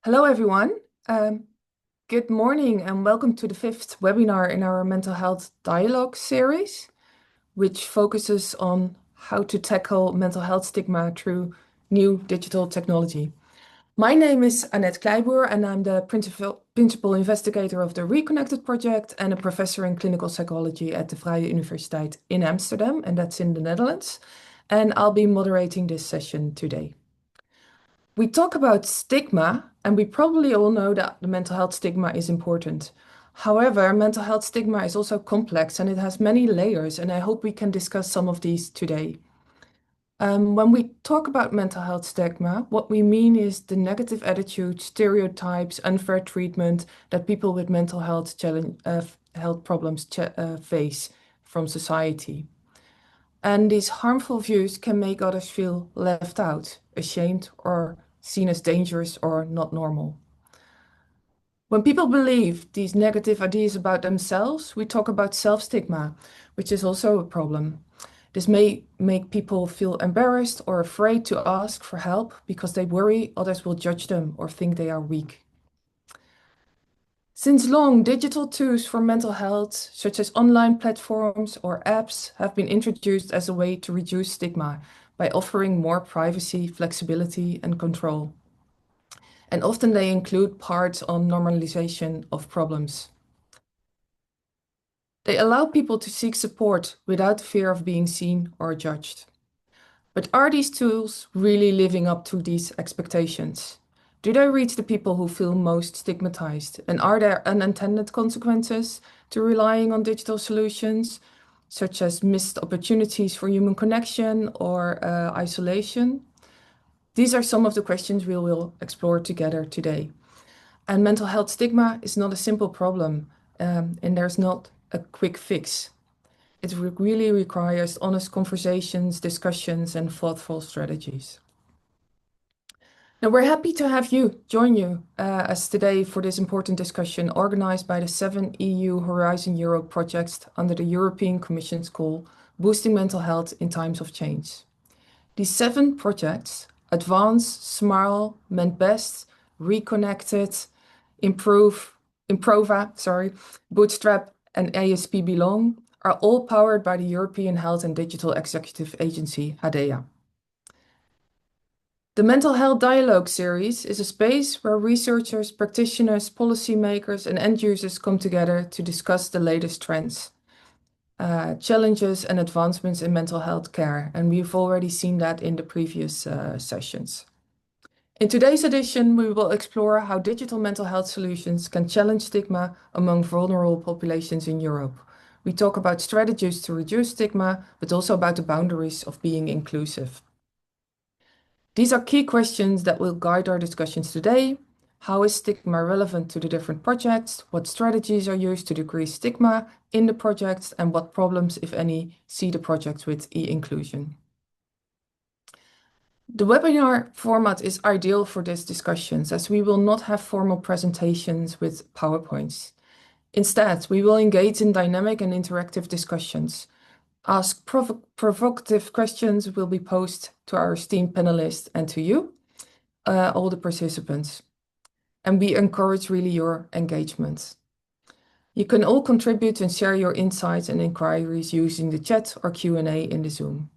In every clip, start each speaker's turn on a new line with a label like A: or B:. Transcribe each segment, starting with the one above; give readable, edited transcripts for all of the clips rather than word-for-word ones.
A: Hello, everyone. Um, Good morning and welcome to the fifth webinar in our mental health dialogue series, which focuses on how to tackle mental health stigma through new digital technology. My name is Annet Kleiboer and I'm the principal investigator of the Reconnected project and a professor in clinical psychology at the Vrije Universiteit in Amsterdam, and that's in the Netherlands. And I'll be moderating this session today. We talk about stigma, and we probably all know that the mental health stigma is important. However, mental health stigma is also complex and it has many layers, and I hope we can discuss some of these today. When we talk about mental health stigma, what we mean is the negative attitudes, stereotypes, unfair treatment that people with mental health health problems face from society. And these harmful views can make others feel left out, ashamed, or seen as dangerous or not normal. When people believe these negative ideas about themselves, we talk about self-stigma, which is also a problem. This may make people feel embarrassed or afraid to ask for help because they worry others will judge them or think they are weak. Since long, digital tools for mental health, such as online platforms or apps, have been introduced as a way to reduce stigma by offering more privacy, flexibility, and control. And often they include parts on normalization of problems. They allow people to seek support without fear of being seen or judged. But are these tools really living up to these expectations? Do they reach the people who feel most stigmatized? And are there unintended consequences to relying on digital solutions, such as missed opportunities for human connection or isolation? These are some of the questions we will explore together today. And mental health stigma is not a simple problem, and there's not a quick fix. It really requires honest conversations, discussions, and thoughtful strategies. Now, we're happy to have you join us today for this important discussion organized by the 7 EU Horizon Europe projects under the European Commission's call, Boosting Mental Health in Times of Change. These 7 projects, Advance, Smile, Meant Best, Reconnected, Improva, Bootstrap, and ASP Belong, are all powered by the European Health and Digital Executive Agency, HDEA. The Mental Health Dialogue series is a space where researchers, practitioners, policymakers, and end users come together to discuss the latest trends, challenges, and advancements in mental health care. And we've already seen that in the previous sessions. In today's edition, we will explore how digital mental health solutions can challenge stigma among vulnerable populations in Europe. We talk about strategies to reduce stigma, but also about the boundaries of being inclusive. These are key questions that will guide our discussions today. How is stigma relevant to the different projects? What strategies are used to decrease stigma in the projects? And what problems, if any, see the projects with e-inclusion? The webinar format is ideal for these discussions as we will not have formal presentations with PowerPoints. Instead, we will engage in dynamic and interactive discussions. Ask provocative questions will be posed to our esteemed panelists and to you, all the participants. And we encourage really your engagement. You can all contribute and share your insights and inquiries using the chat or Q&A in the Zoom.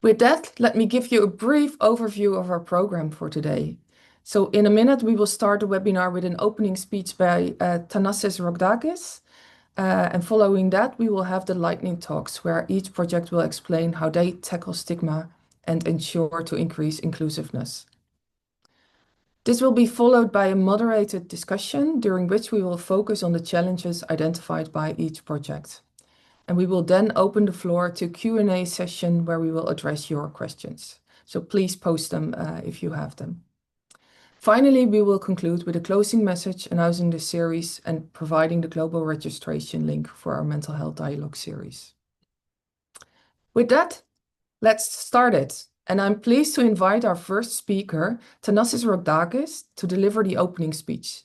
A: With that, let me give you a brief overview of our program for today. So in a minute, we will start the webinar with an opening speech by Thanasis Rogdakis. And following that, we will have the lightning talks where each project will explain how they tackle stigma and ensure to increase inclusiveness. This will be followed by a moderated discussion during which we will focus on the challenges identified by each project. And we will then open the floor to Q&A session where we will address your questions. So please post them if you have them. Finally, we will conclude with a closing message announcing the series and providing the global registration link for our Mental Health Dialogue series. With that, let's start it. And I'm pleased to invite our first speaker, Thanasis Rogdakis, to deliver the opening speech.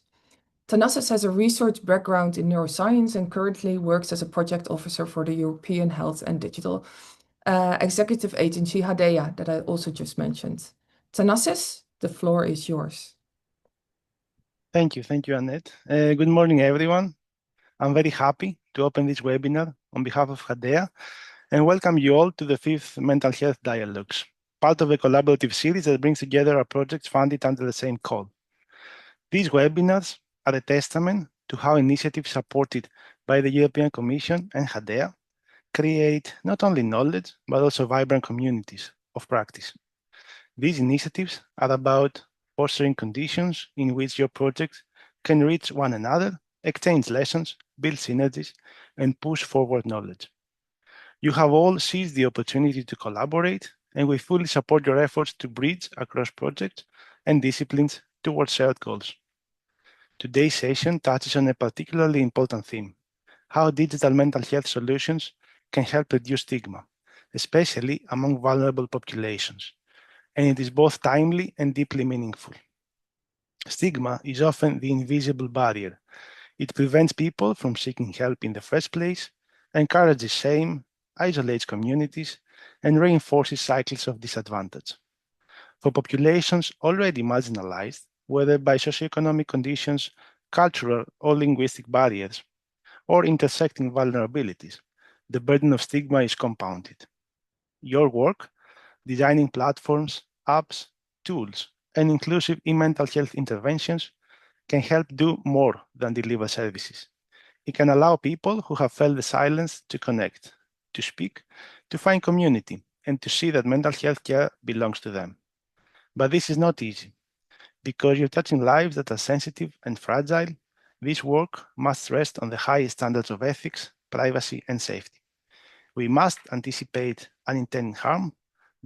A: Thanasis has a research background in neuroscience and currently works as a project officer for the European Health and Digital Executive Agency, HDEA, that I also just mentioned. Thanasis, the floor is yours.
B: Thank you, Annet. Good morning, everyone. I'm very happy to open this webinar on behalf of Hadea and welcome you all to the 5th Mental Health Dialogues, part of a collaborative series that brings together our projects funded under the same call. These webinars are a testament to how initiatives supported by the European Commission and Hadea create not only knowledge, but also vibrant communities of practice. These initiatives are about fostering conditions in which your projects can reach one another, exchange lessons, build synergies, and push forward knowledge. You have all seized the opportunity to collaborate, and we fully support your efforts to bridge across projects and disciplines towards shared goals. Today's session touches on a particularly important theme: how digital mental health solutions can help reduce stigma, especially among vulnerable populations. And it is both timely and deeply meaningful. Stigma is often the invisible barrier. It prevents people from seeking help in the first place, encourages shame, isolates communities, and reinforces cycles of disadvantage. For populations already marginalized, whether by socioeconomic conditions, cultural or linguistic barriers, or intersecting vulnerabilities, the burden of stigma is compounded. Your work, designing platforms, apps, tools, and inclusive mental health interventions can help do more than deliver services. It can allow people who have felt the silence to connect, to speak, to find community, and to see that mental health care belongs to them. But this is not easy. Because you're touching lives that are sensitive and fragile, this work must rest on the highest standards of ethics, privacy, and safety. We must anticipate unintended harm,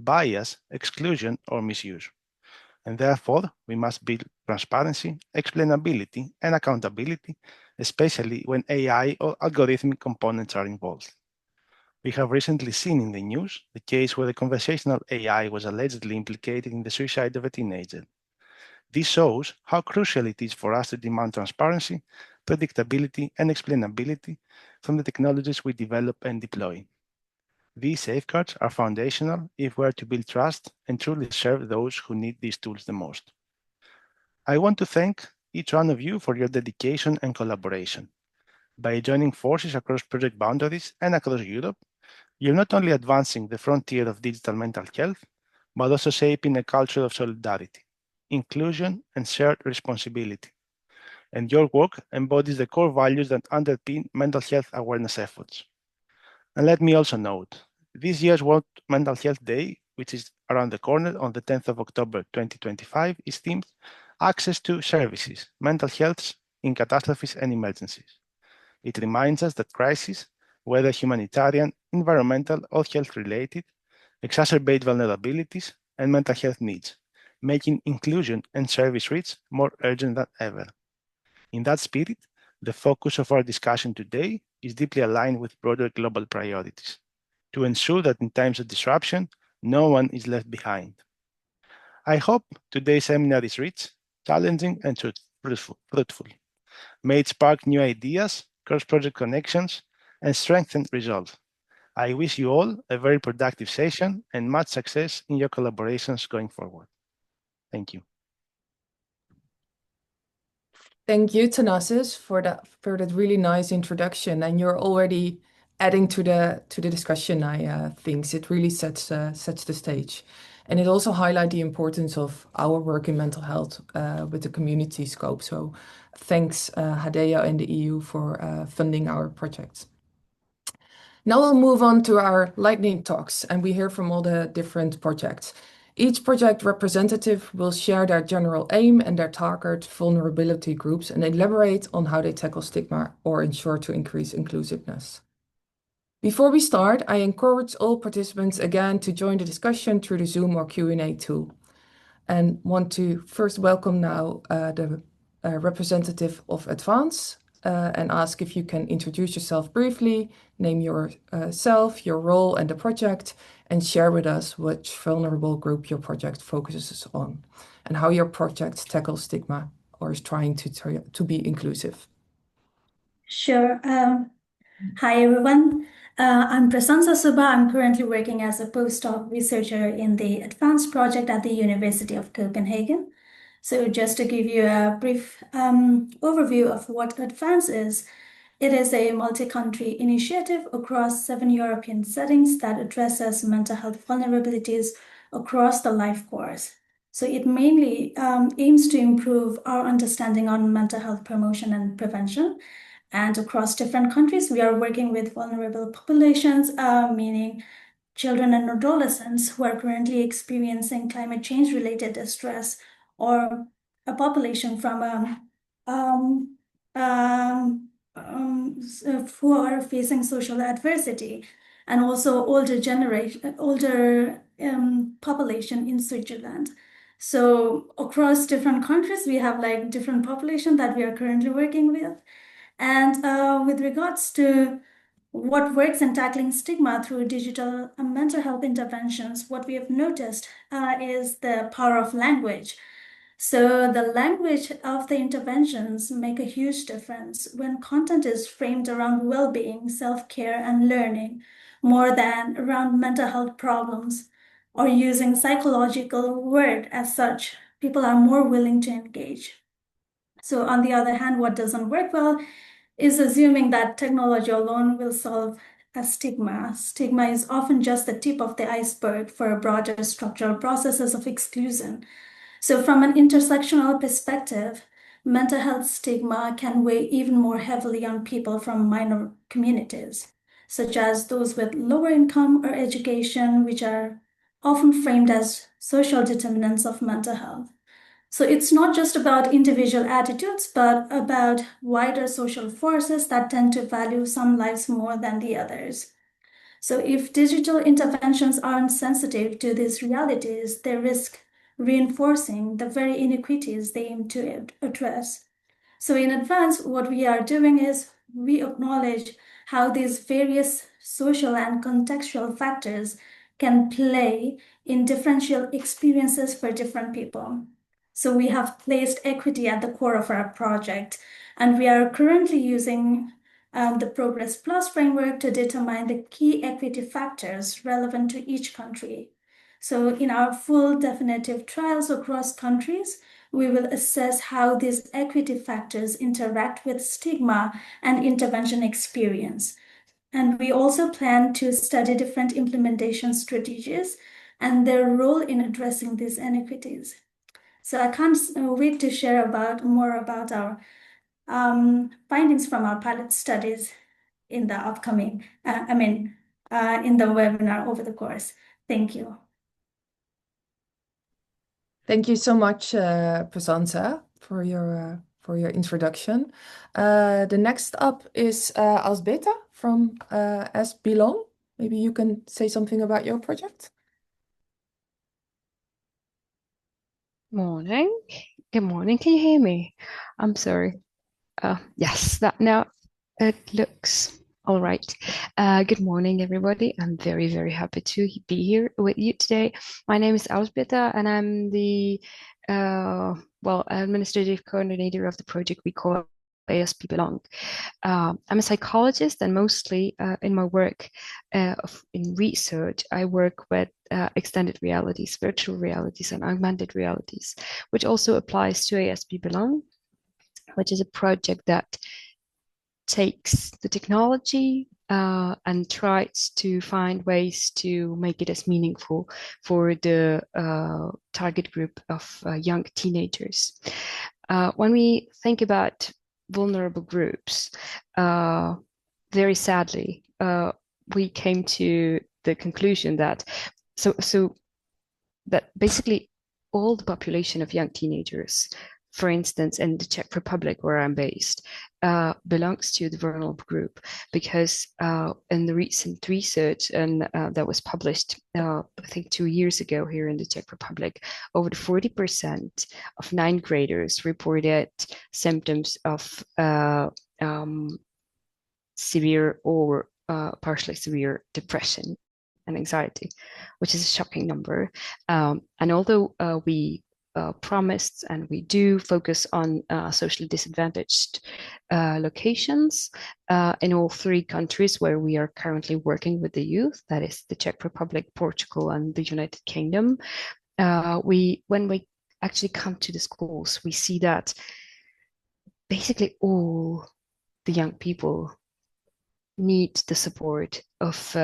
B: bias, exclusion, or misuse. And therefore, we must build transparency, explainability, and accountability, especially when AI or algorithmic components are involved. We have recently seen in the news the case where the conversational AI was allegedly implicated in the suicide of a teenager. This shows how crucial it is for us to demand transparency, predictability, and explainability from the technologies we develop and deploy. These safeguards are foundational if we are to build trust and truly serve those who need these tools the most. I want to thank each one of you for your dedication and collaboration. By joining forces across project boundaries and across Europe, you're not only advancing the frontier of digital mental health, but also shaping a culture of solidarity, inclusion, and shared responsibility. And your work embodies the core values that underpin mental health awareness efforts. And let me also note, this year's World Mental Health Day, which is around the corner on the 10th of October 2025, is themed Access to Services, Mental Health in Catastrophes and Emergencies. It reminds us that crises, whether humanitarian, environmental, or health-related, exacerbate vulnerabilities and mental health needs, making inclusion and service reach more urgent than ever. In that spirit, the focus of our discussion today is deeply aligned with broader global priorities to ensure that in times of disruption, no one is left behind. I hope today's seminar is rich, challenging, and fruitful. May it spark new ideas, cross-project connections, and strengthen results. I wish you all a very productive session and much success in your collaborations going forward. Thank you.
A: Thank you, Thanasis, for that really nice introduction. And you're already adding to the discussion. I think it really sets the stage, and it also highlights the importance of our work in mental health with the community scope. So, thanks, Hadea and the EU for funding our projects. Now we'll move on to our lightning talks, and we hear from all the different projects. Each project representative will share their general aim and their target vulnerability groups and elaborate on how they tackle stigma or ensure to increase inclusiveness. Before we start, I encourage all participants again to join the discussion through the Zoom or Q&A tool. And want to first welcome now the representative of Advance and ask if you can introduce yourself briefly, name yourself, your role and the project, and share with us which vulnerable group your project focuses on and how your project tackles stigma or is trying to be inclusive.
C: Sure. Hi, everyone. I'm Prasansa Subha. I'm currently working as a postdoc researcher in the Advanced project at the University of Copenhagen. So just to give you a brief overview of what Advance is, it is a multi-country initiative across 7 European settings that addresses mental health vulnerabilities across the life course. So it mainly aims to improve our understanding on mental health promotion and prevention. And across different countries, we are working with vulnerable populations, meaning children and adolescents who are currently experiencing climate change related distress, or a population from who are facing social adversity, and also older population in Switzerland. So across different countries, we have like different population that we are currently working with. And with regards to what works in tackling stigma through digital mental health interventions, what we have noticed is the power of language. So the language of the interventions make a huge difference when content is framed around well-being, self-care, and learning, more than around mental health problems, or using psychological word as such. People are more willing to engage. So on the other hand, what doesn't work well is assuming that technology alone will solve a stigma. Stigma is often just the tip of the iceberg for broader structural processes of exclusion. So from an intersectional perspective, mental health stigma can weigh even more heavily on people from minor communities, such as those with lower income or education, which are often framed as social determinants of mental health. So it's not just about individual attitudes, but about wider social forces that tend to value some lives more than the others. So if digital interventions aren't sensitive to these realities, they risk reinforcing the very inequities they aim to address. So in Advance, what we are doing is we acknowledge how these various social and contextual factors can play in differential experiences for different people. So we have placed equity at the core of our project, and we are currently using the Progress Plus framework to determine the key equity factors relevant to each country. So in our full definitive trials across countries, we will assess how these equity factors interact with stigma and intervention experience. And we also plan to study different implementation strategies and their role in addressing these inequities. So I can't wait to share more about our findings from our pilot studies in the upcoming, in the webinar over the course. Thank you.
A: Thank you so much, Prasansa, for your introduction. The next up is Alsbeta from As Belong. Maybe you can say something about your project.
D: Morning. Good morning. Can you hear me? I'm sorry. Yes, that now it looks all right. Good morning, everybody. I'm very, very happy to be here with you today. My name is Ausbeta, and I'm the administrative coordinator of the project we call ASP Belong. I'm a psychologist, and mostly in my work in research, I work with extended realities, virtual realities, and augmented realities, which also applies to ASP Belong, which is a project that takes the technology and tries to find ways to make it as meaningful for the target group of young teenagers. When we think about vulnerable groups, very sadly, we came to the conclusion that that basically all the population of young teenagers, for instance, in the Czech Republic, where I'm based, belongs to the vulnerable group, because in the recent research that was published, I think 2 years ago here in the Czech Republic, over 40% of 9th graders reported symptoms of severe or partially severe depression and anxiety, which is a shocking number. And although we promised and we do focus on socially disadvantaged locations in all 3 countries where we are currently working with the youth, that is the Czech Republic, Portugal, and the United Kingdom, when we actually come to the schools, we see that basically all the young people need the support of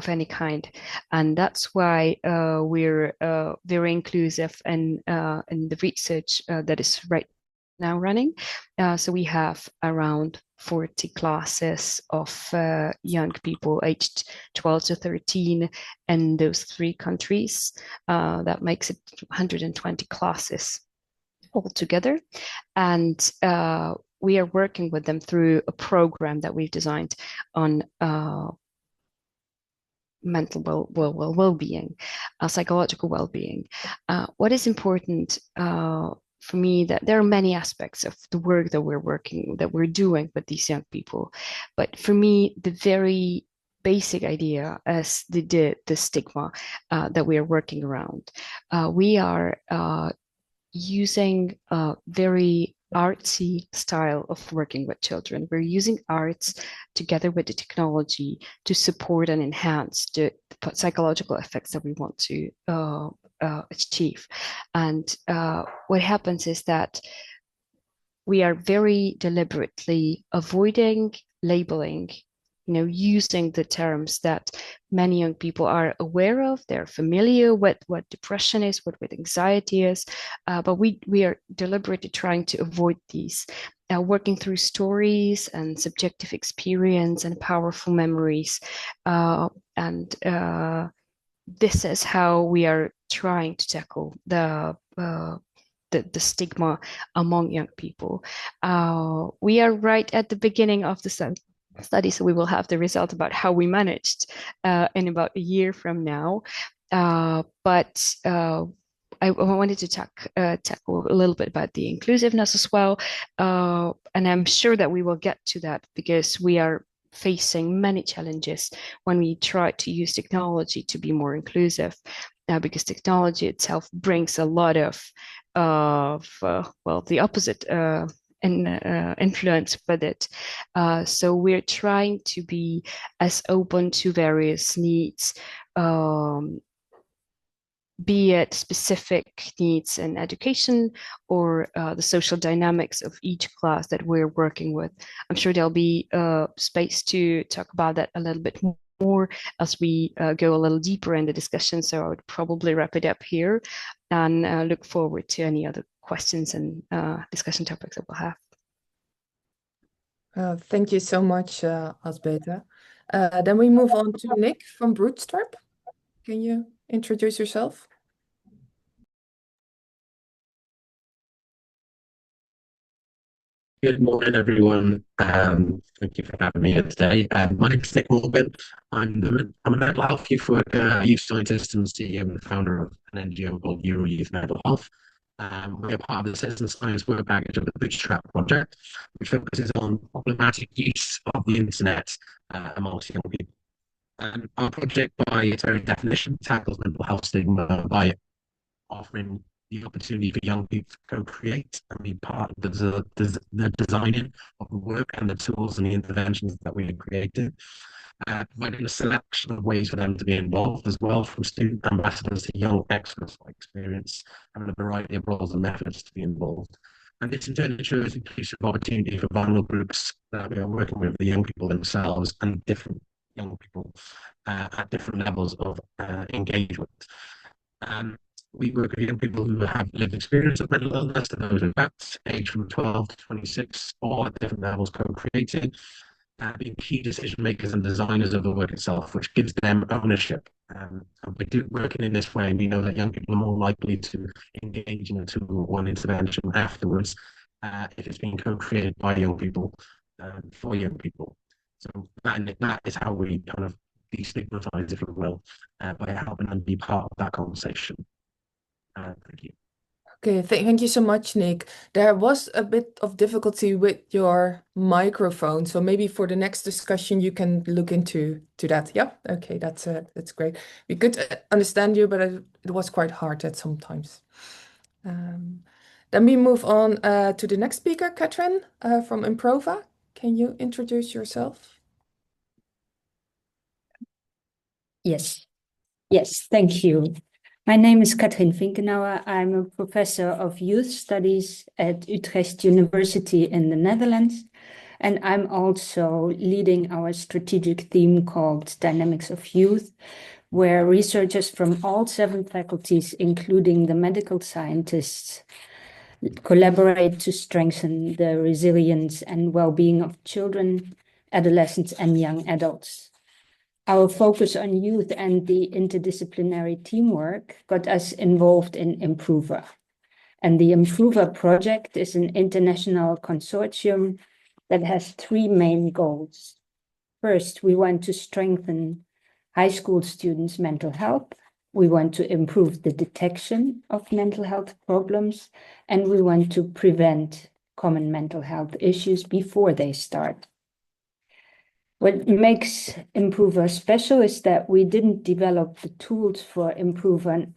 D: any kind, and that's why we're very inclusive in the research that is right now running. So we have around 40 classes of young people aged 12 to 13 in those 3 countries. That makes it 120 classes altogether, and we are working with them through a program that we've designed on mental well-being, psychological well-being. What is important for me, that there are many aspects of the work that we're doing with these young people, but for me, the very basic idea is the stigma that we are working around. We are using a very artsy style of working with children. We're using arts together with the technology to support and enhance the psychological effects that we want to achieve. And what happens is that we are very deliberately avoiding labeling, using the terms that many young people are aware of. They're familiar with what depression is, what anxiety is, but we are deliberately trying to avoid these, working through stories and subjective experience and powerful memories. And this is how we are trying to tackle the stigma among young people. We are right at the beginning of the study, so we will have the result about how we managed in about a year from now. But I wanted to tackle a little bit about the inclusiveness as well, and I'm sure that we will get to that, because we are facing many challenges when we try to use technology to be more inclusive, because technology itself brings a lot of the opposite influence with it. So we're trying to be as open to various needs, be it specific needs in education or the social dynamics of each class that we're working with. I'm sure there'll be space to talk about that a little bit more as we go a little deeper in the discussion. So I would probably wrap it up here and look forward to any other questions and discussion topics that we'll have.
A: Thank you so much, Asbeta. Then we move on to Nick from Bootstrap. Can you introduce yourself?
E: Good morning, everyone. Thank you for having me here today. My name is Nick Morgan. I'm a mental health youth worker, youth scientist, and CEO and founder of an NGO called Euro Youth Mental Health. We're part of the citizen science work package of the Bootstrap project, which focuses on problematic use of the internet amongst young people. Our project, by its very definition, tackles mental health stigma by offering the opportunity for young people to co-create and be part of the designing of the work and the tools and the interventions that we have created. Providing a selection of ways for them to be involved as well, from student ambassadors to young experts by experience, having a variety of roles and methods to be involved. And this in turn ensures inclusive opportunity for vulnerable groups that we are working with, the young people themselves and different young people at different levels of engagement. We work with young people who have lived experience of mental illness, to those with that age from 12 to 26, or at different levels co-creating, being key decision makers and designers of the work itself, which gives them ownership. And by working in this way, we know that young people are more likely to engage in a 2-1 intervention afterwards if it's being co-created by young people for young people. So that is how we kind of destigmatize, if you will, by helping them be part of that conversation. Thank you.
A: Okay, thank you so much, Nick. There was a bit of difficulty with your microphone, so maybe for the next discussion you can look into that. Yeah, okay, that's great. We could understand you, but it was quite hard at sometimes. Then we move on to the next speaker, Katrin from Improva. Can you introduce yourself?
F: Yes, thank you. My name is Katrien Vinkenauer. I'm a professor of youth studies at Utrecht University in the Netherlands. And I'm also leading our strategic theme called Dynamics of Youth, where researchers from all 7 faculties, including the medical scientists, collaborate to strengthen the resilience and well-being of children, adolescents, and young adults. Our focus on youth and the interdisciplinary teamwork got us involved in Improver. And the Improver project is an international consortium that has 3 main goals. First, we want to strengthen high school students' mental health. We want to improve the detection of mental health problems, and we want to prevent common mental health issues before they start. What makes Improver special is that we didn't develop the tools for Improver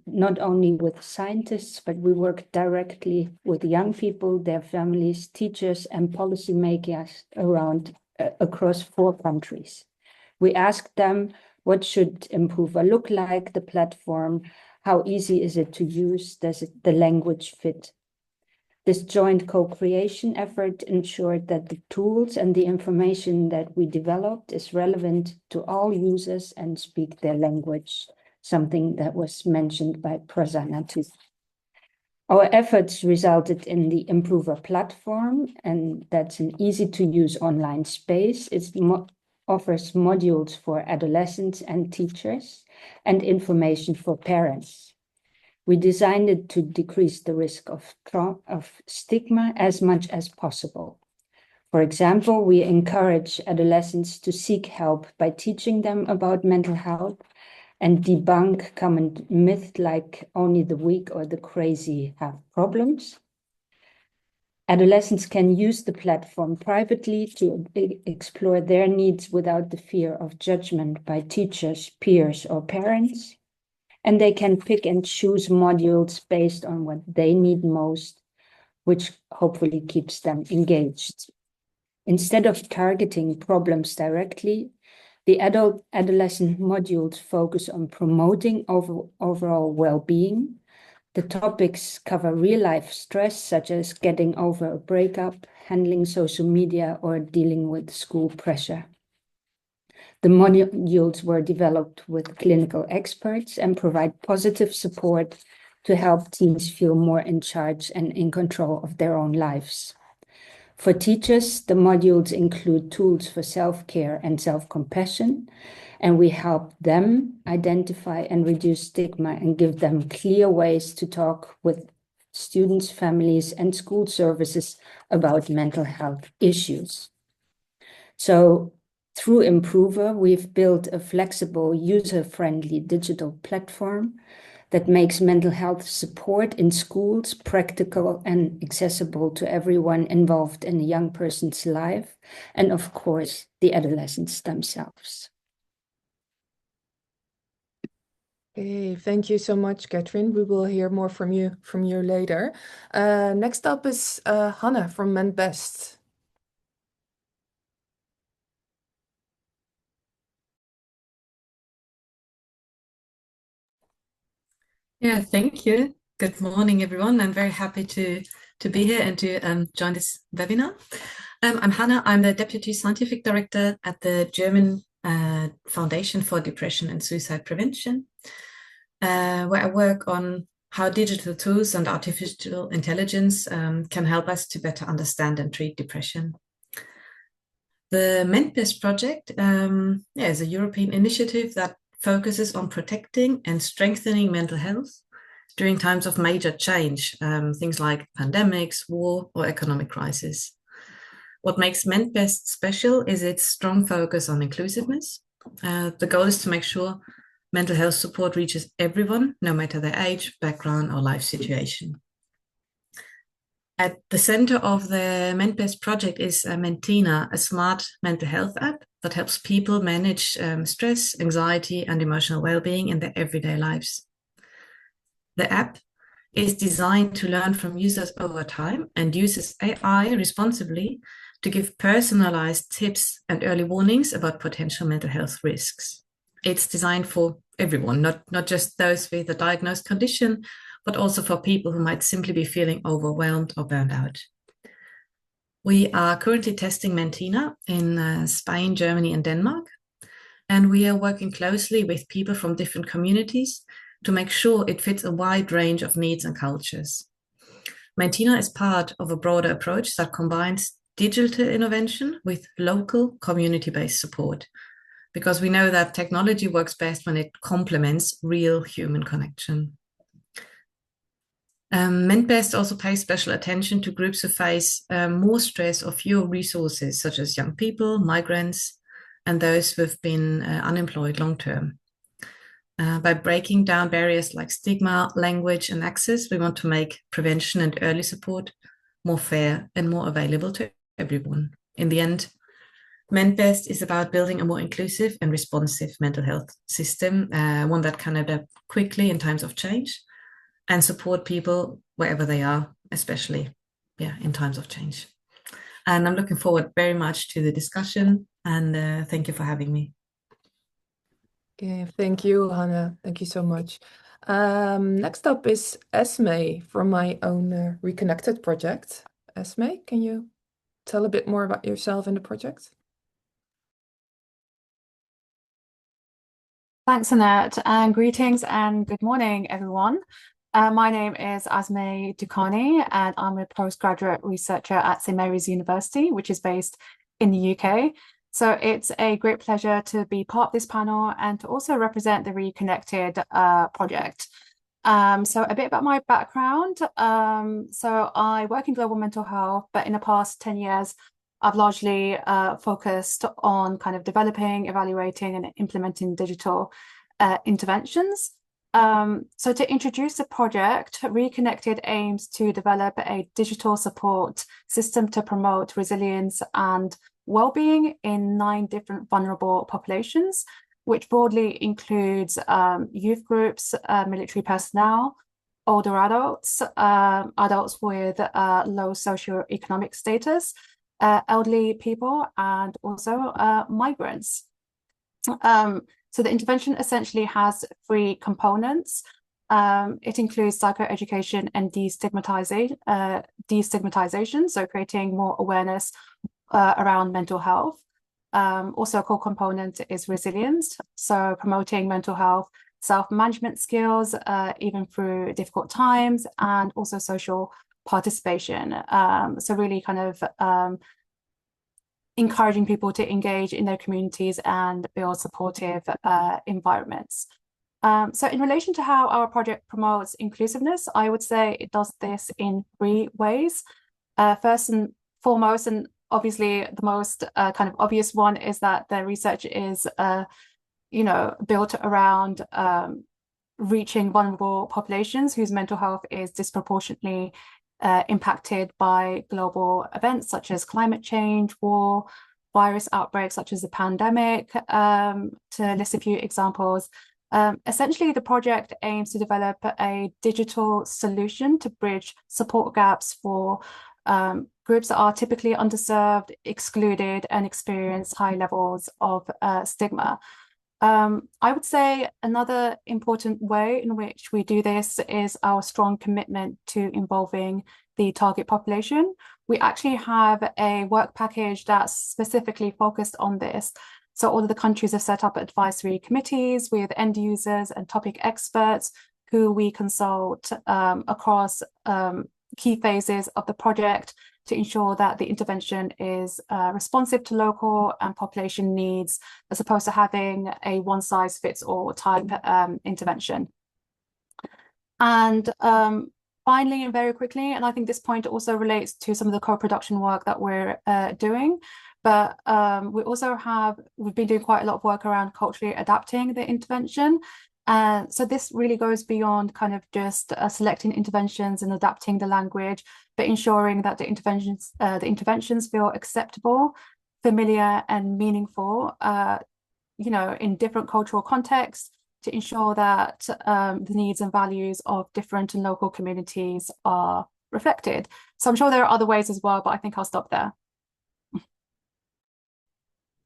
F: not only with scientists, but we work directly with young people, their families, teachers, and policymakers across 4 countries. We asked them, what should Improver look like, the platform, how easy is it to use, does the language fit? This joint co-creation effort ensured that the tools and the information that we developed is relevant to all users and speak their language, something that was mentioned by Prasanna too. Our efforts resulted in the Improver platform, and that's an easy-to-use online space. It offers modules for adolescents and teachers and information for parents. We designed it to decrease the risk of stigma as much as possible. For example, we encourage adolescents to seek help by teaching them about mental health and debunk common myths like only the weak or the crazy have problems. Adolescents can use the platform privately to explore their needs without the fear of judgment by teachers, peers, or parents. And they can pick and choose modules based on what they need most, which hopefully keeps them engaged. Instead of targeting problems directly, the adolescent modules focus on promoting overall well-being. The topics cover real-life stress, such as getting over a breakup, handling social media, or dealing with school pressure. The modules were developed with clinical experts and provide positive support to help teens feel more in charge and in control of their own lives. For teachers, the modules include tools for self-care and self-compassion, and we help them identify and reduce stigma and give them clear ways to talk with students, families, and school services about mental health issues. So, through Improver, we've built a flexible, user-friendly digital platform that makes mental health support in schools practical and accessible to everyone involved in a young person's life, and of course, the adolescents themselves.
A: Okay, thank you so much, Katrien. We will hear more from you later. Next up is Hannah from MenBest.
G: Yeah, thank you. Good morning, everyone. I'm very happy to be here and to join this webinar. I'm Hannah. I'm the Deputy Scientific Director at the German Foundation for Depression and Suicide Prevention, where I work on how digital tools and artificial intelligence can help us to better understand and treat depression. The MenBest project is a European initiative that focuses on protecting and strengthening mental health during times of major change, things like pandemics, war, or economic crisis. What makes MenBest special is its strong focus on inclusiveness. The goal is to make sure mental health support reaches everyone, no matter their age, background, or life situation. At the center of the MenBest project is Mentina, a smart mental health app that helps people manage stress, anxiety, and emotional well-being in their everyday lives. The app is designed to learn from users over time and uses AI responsibly to give personalized tips and early warnings about potential mental health risks. it's designed for everyone, not just those with a diagnosed condition, but also for people who might simply be feeling overwhelmed or burned out. We are currently testing Mentina in Spain, Germany, and Denmark, and we are working closely with people from different communities to make sure it fits a wide range of needs and cultures. Mentina is part of a broader approach that combines digital intervention with local community-based support, because we know that technology works best when it complements real human connection. MenBest also pays special attention to groups who face more stress or fewer resources, such as young people, migrants, and those who have been unemployed long-term. By breaking down barriers like stigma, language, and access, we want to make prevention and early support more fair and more available to everyone. In the end, MenBest is about building a more inclusive and responsive mental health system, one that can adapt quickly in times of change and support people wherever they are, especially in times of change. And I'm looking forward very much to the discussion, and thank you for having me.
A: Okay, thank you, Hannah. Thank you so much. Next up is Esme from my own Reconnected project. Esme, can you tell a bit more about yourself and the project?
H: Thanks, Annette, and greetings and good morning, everyone. My name is Esme Dukhani, and I'm a postgraduate researcher at St Mary's University, which is based in the UK. So it's a great pleasure to be part of this panel and to also represent the Reconnected project. So a bit about my background. So I work in global mental health, but in the past 10 years, I've largely focused on kind of developing, evaluating, and implementing digital interventions. So to introduce the project, Reconnected aims to develop a digital support system to promote resilience and well-being in 9 different vulnerable populations, which broadly includes youth groups, military personnel, older adults, adults with low socioeconomic status, elderly people, and also migrants. So the intervention essentially has 3 components. It includes psychoeducation and destigmatization, so creating more awareness around mental health. Also a core component is resilience, so promoting mental health self-management skills, even through difficult times, and also social participation. So really kind of encouraging people to engage in their communities and build supportive environments. So in relation to how our project promotes inclusiveness, I would say it does this in 3 ways. First and foremost, and obviously the most kind of obvious one, is that the research is built around reaching vulnerable populations whose mental health is disproportionately impacted by global events such as climate change, war, virus outbreaks such as the pandemic, to list a few examples. Essentially, the project aims to develop a digital solution to bridge support gaps for groups that are typically underserved, excluded, and experience high levels of stigma. I would say another important way in which we do this is our strong commitment to involving the target population. We actually have a work package that's specifically focused on this. So all of the countries have set up advisory committees with end users and topic experts who we consult across key phases of the project to ensure that the intervention is responsive to local and population needs, as opposed to having a one-size-fits-all type intervention. And finally, and very quickly, and I think this point also relates to some of the co-production work that we're doing, but we've been doing quite a lot of work around culturally adapting the intervention. So this really goes beyond kind of just selecting interventions and adapting the language, but ensuring that the interventions feel acceptable, familiar, and meaningful, in different cultural contexts, to ensure that the needs and values of different and local communities are reflected. So I'm sure there are other ways as well, but I think I'll stop there.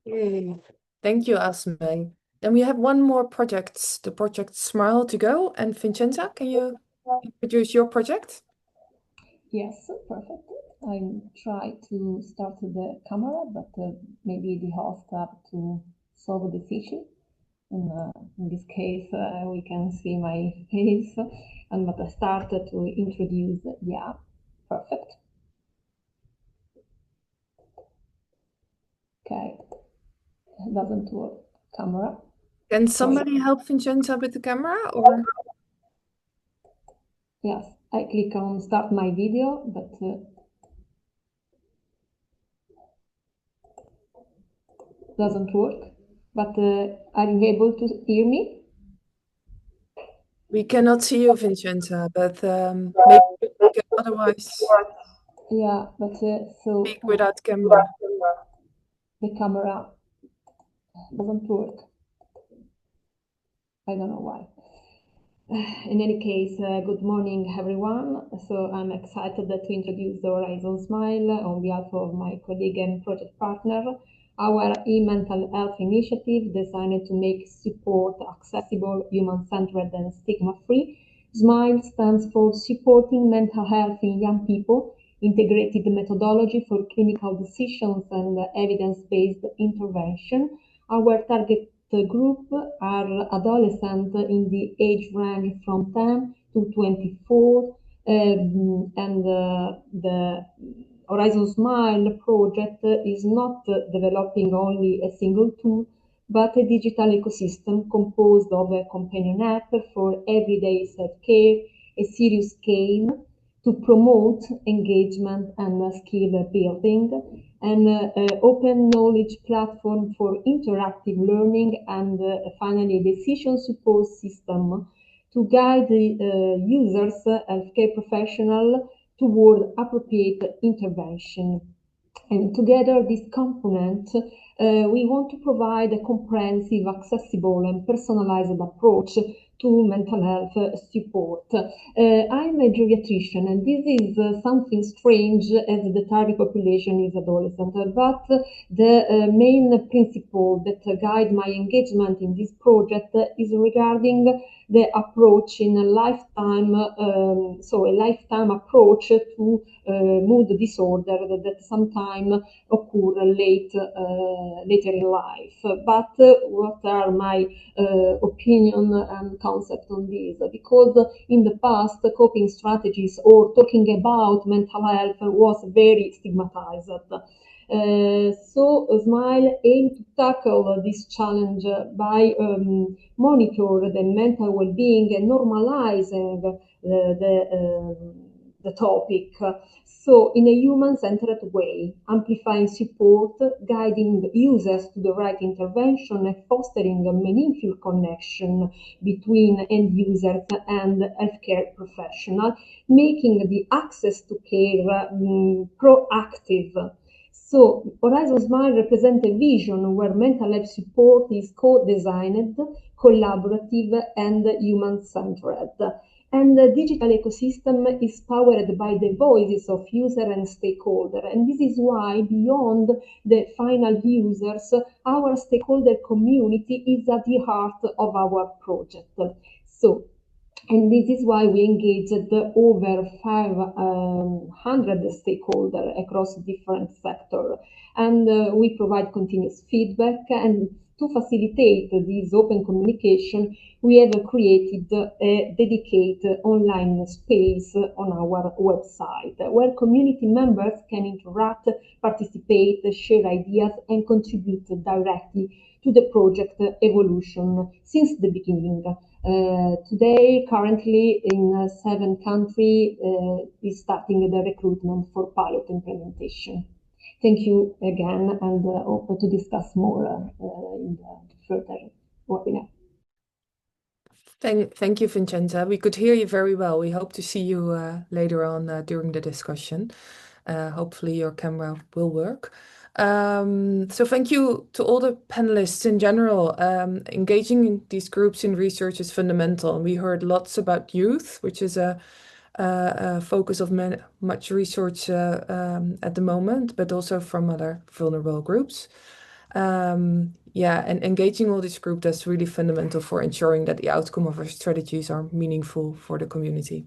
A: Yay. Thank you, Esme. Then we have one more project, the project Smile to Go. And Vincenza, can you introduce your project?
I: Yes, perfect. I try to start the camera, but maybe the host have to solve this issue. And in this case, we can see my face. And but I started to introduce, yeah, perfect. Okay, it doesn't work. Camera.
A: Can somebody help Vincenza with the camera, or?
I: Yes, I click on start my video, but doesn't work. But are you able to hear me?
A: We cannot see you, Vincenza, but maybe we can otherwise
I: Yeah, but so
A: speak without camera.
I: the camera doesn't work. I don't know why. In any case, good morning, everyone. So I'm excited to introduce the Horizon Smile on behalf of my colleague and project partner. Our e-mental health initiative designed to make support accessible, human-centered, and stigma-free. SMILE stands for Supporting Mental Health in Young People, Integrated Methodology for Clinical Decisions and Evidence-Based Intervention. Our target group are adolescents in the age range from 10 to 24, and the Horizon Smile project is not developing only a single tool, but a digital ecosystem composed of a companion app for everyday self-care, a serious game to promote engagement and skill building, an open knowledge platform for interactive learning, and finally a decision support system to guide the users, healthcare professional, toward appropriate intervention. And together, this component, we want to provide a comprehensive, accessible, and personalized approach to mental health support. I'm a geriatrician, and this is something strange as the target population is adolescent, but the main principle that guide my engagement in this project is regarding the approach in a lifetime, so a lifetime approach to mood disorder that sometimes occur later in life. But what are my opinion and concept on this? Because in the past, coping strategies or talking about mental health was very stigmatized. So SMILE aims to tackle this challenge by monitor the mental well-being and normalizing the topic. So in a human-centered way, amplifying support, guiding users to the right intervention, and fostering a meaningful connection between end users and healthcare professionals, making the access to care proactive. So Horizon Smile represents a vision where mental health support is co-designed, collaborative, and human-centered. And the digital ecosystem is powered by the voices of user and stakeholder. And this is why, beyond the final users, our stakeholder community is at the heart of our project. So, and this is why we engaged over 500 stakeholders across different sectors. And we provide continuous feedback. And to facilitate this open communication, we have created a dedicated online space on our website where community members can interact, participate, share ideas, and contribute directly to the project evolution since the beginning. Today, currently in 7 countries, is starting the recruitment for pilot implementation. Thank you again, and hope to discuss more in the further webinar.
A: Thank you, Vincenza. We could hear you very well. We hope to see you later on during the discussion. Hopefully your camera will work. So thank you to all the panelists in general. Engaging in these groups in research is fundamental. And we heard lots about youth, which is a focus of much research at the moment, but also from other vulnerable groups. Yeah, and engaging all this group, that's really fundamental for ensuring that the outcome of our strategies are meaningful for the community.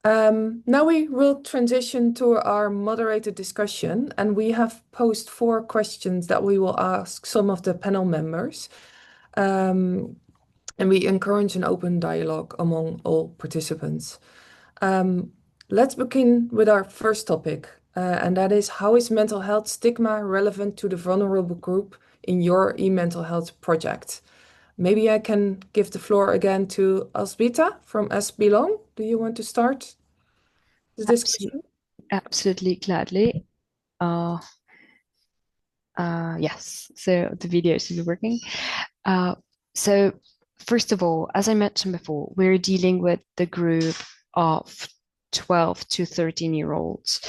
A: Now we will transition to our moderated discussion, and we have posed 4 questions that we will ask some of the panel members. And we encourage an open dialogue among all participants. Let's begin with our first topic, and that is, how is mental health stigma relevant to the vulnerable group in your e-mental health project? Maybe I can give the floor again to Alsbita from S Belong. Do you want to start this discussion?
D: Absolutely, gladly. Yes, so the video should be working. So first of all, as I mentioned before, we're dealing with the group of 12 to 13-year-olds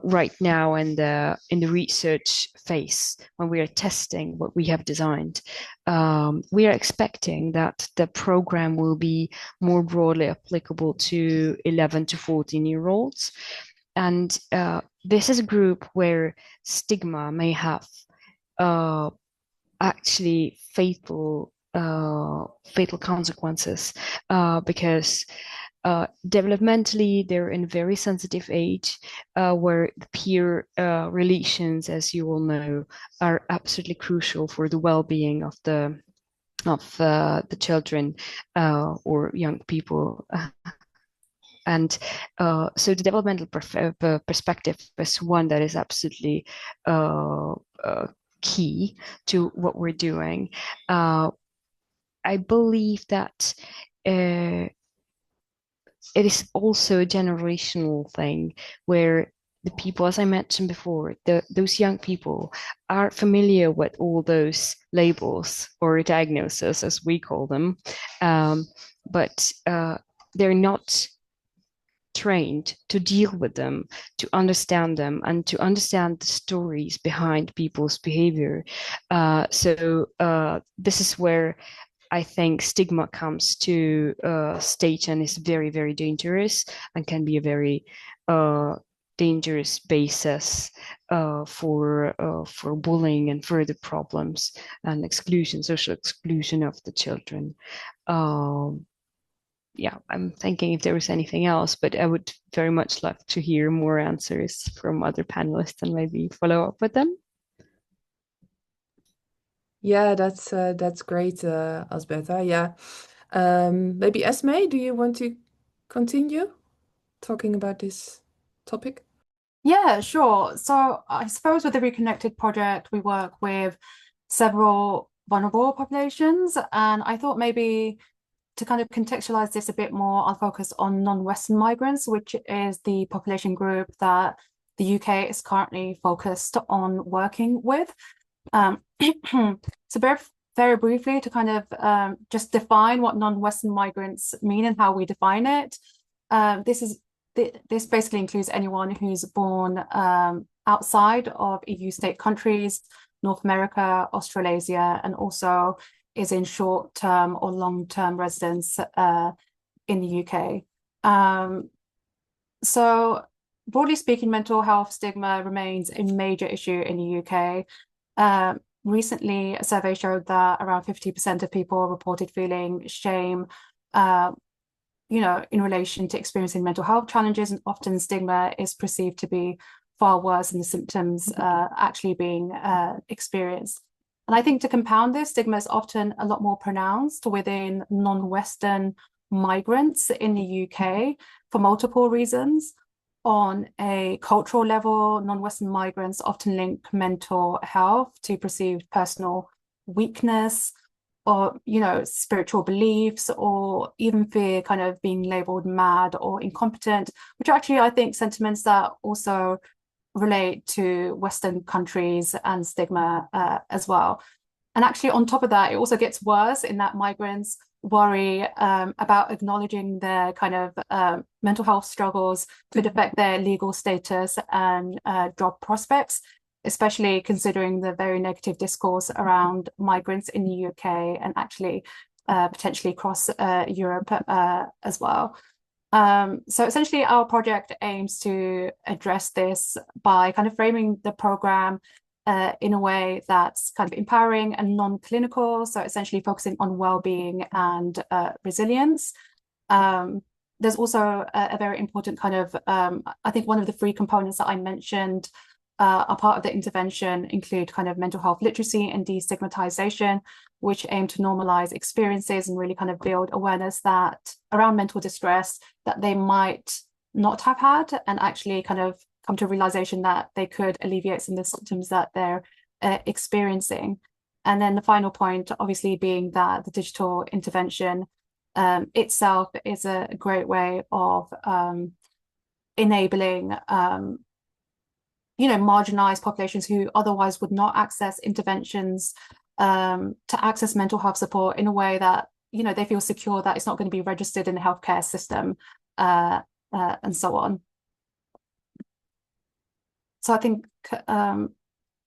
D: right now in the research phase when we are testing what we have designed. We are expecting that the program will be more broadly applicable to 11 to 14-year-olds. And this is a group where stigma may have actually fatal consequences because developmentally they're in a very sensitive age where the peer relations, as you all know, are absolutely crucial for the well-being of the children or young people. And so the developmental perspective is one that is absolutely key to what we're doing. I believe that it is also a generational thing where the people, as I mentioned before, those young people are familiar with all those labels or diagnoses, as we call them, but they're not trained to deal with them, to understand them, and to understand the stories behind people's behavior. So this is where I think stigma comes to stage and is very, very dangerous and can be a very dangerous basis for bullying and further problems and exclusion, social exclusion of the children. Yeah, I'm thinking if there was anything else, but I would very much love to hear more answers from other panelists and maybe follow up with them.
A: Yeah, that's great, Alsbeta. Yeah, maybe Esme, do you want to continue talking about this topic?
H: Yeah, sure. So I suppose with the Reconnected project, we work with several vulnerable populations, and I thought maybe to kind of contextualize this a bit more, I'll focus on non-Western migrants, which is the population group that the UK is currently focused on working with. So very briefly, to kind of just define what non-Western migrants mean and how we define it. This basically includes anyone who's born outside of EU state countries, North America, Australasia, and also is in short-term or long-term residence in the UK. So broadly speaking, mental health stigma remains a major issue in the UK. Recently, a survey showed that around 50% of people reported feeling shame, in relation to experiencing mental health challenges, and often stigma is perceived to be far worse than the symptoms actually being experienced. And I think to compound this, stigma is often a lot more pronounced within non-Western migrants in the UK for multiple reasons. On a cultural level, non-Western migrants often link mental health to perceived personal weakness, or spiritual beliefs, or even fear kind of being labeled mad or incompetent, which are actually, I think, sentiments that also relate to Western countries and stigma as well. And actually, on top of that, it also gets worse in that migrants worry about acknowledging their kind of mental health struggles could affect their legal status and job prospects, especially considering the very negative discourse around migrants in the UK and actually potentially across Europe as well. So essentially, our project aims to address this by kind of framing the program in a way that's kind of empowering and non-clinical, so essentially focusing on well-being and resilience. There's also a very important kind of, I think one of the 3 components that I mentioned are part of the intervention include kind of mental health literacy and destigmatization, which aim to normalize experiences and really kind of build awareness that around mental distress that they might not have had, and actually kind of come to a realization that they could alleviate some of the symptoms that they're experiencing. And then the final point, obviously, being that the digital intervention itself is a great way of enabling marginalized populations who otherwise would not access interventions to access mental health support in a way that they feel secure that it's not going to be registered in the healthcare system and so on. So I think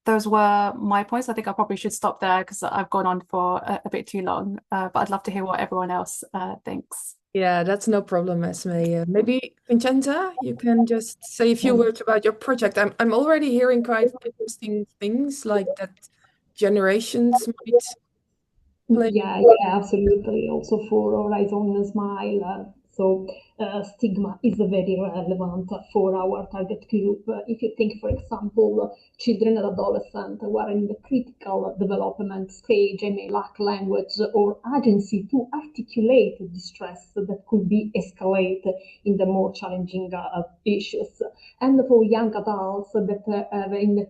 H: those were my points. I think I probably should stop there because I've gone on for a bit too long, but I'd love to hear what everyone else thinks.
A: Yeah, that's no problem, Esme. Maybe Vincenza, you can just say a few words about your project. I'm already hearing quite interesting things like that generations might play.
I: Yeah, absolutely. Also for Horizon Smile. So stigma is very relevant for our target group. If you think, for example, children and adolescents who are in the critical development stage and may lack language or agency to articulate distress that could be escalated in the more challenging issues. And for young adults that are in the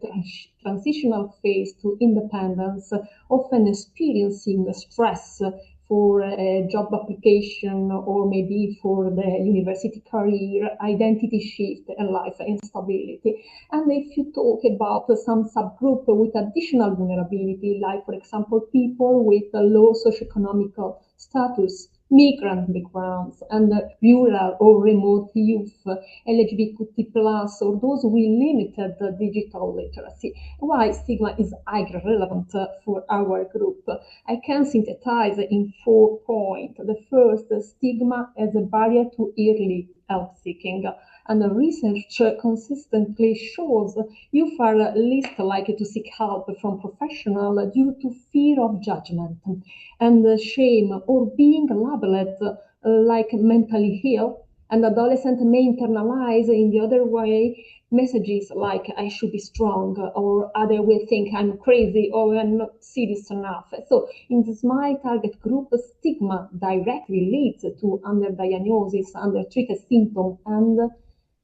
I: transitional phase to independence, often experiencing stress for a job application or maybe for the university career, identity shift and life instability. And if you talk about some subgroup with additional vulnerability, like for example, people with a low socioeconomic status, migrant backgrounds, and rural or remote youth, LGBTQ+, or those with limited digital literacy. Why stigma is highly relevant for our group? I can synthesize in 4 points. The first, stigma as a barrier to early help seeking. And the research consistently shows youth are least likely to seek help from professionals due to fear of judgment and shame or being labeled like mentally ill. And adolescents may internalize in the other way messages like I should be strong, or others will think I'm crazy or I'm not serious enough. So in the SMILE target group, stigma directly leads to underdiagnosis, undertreated symptoms, and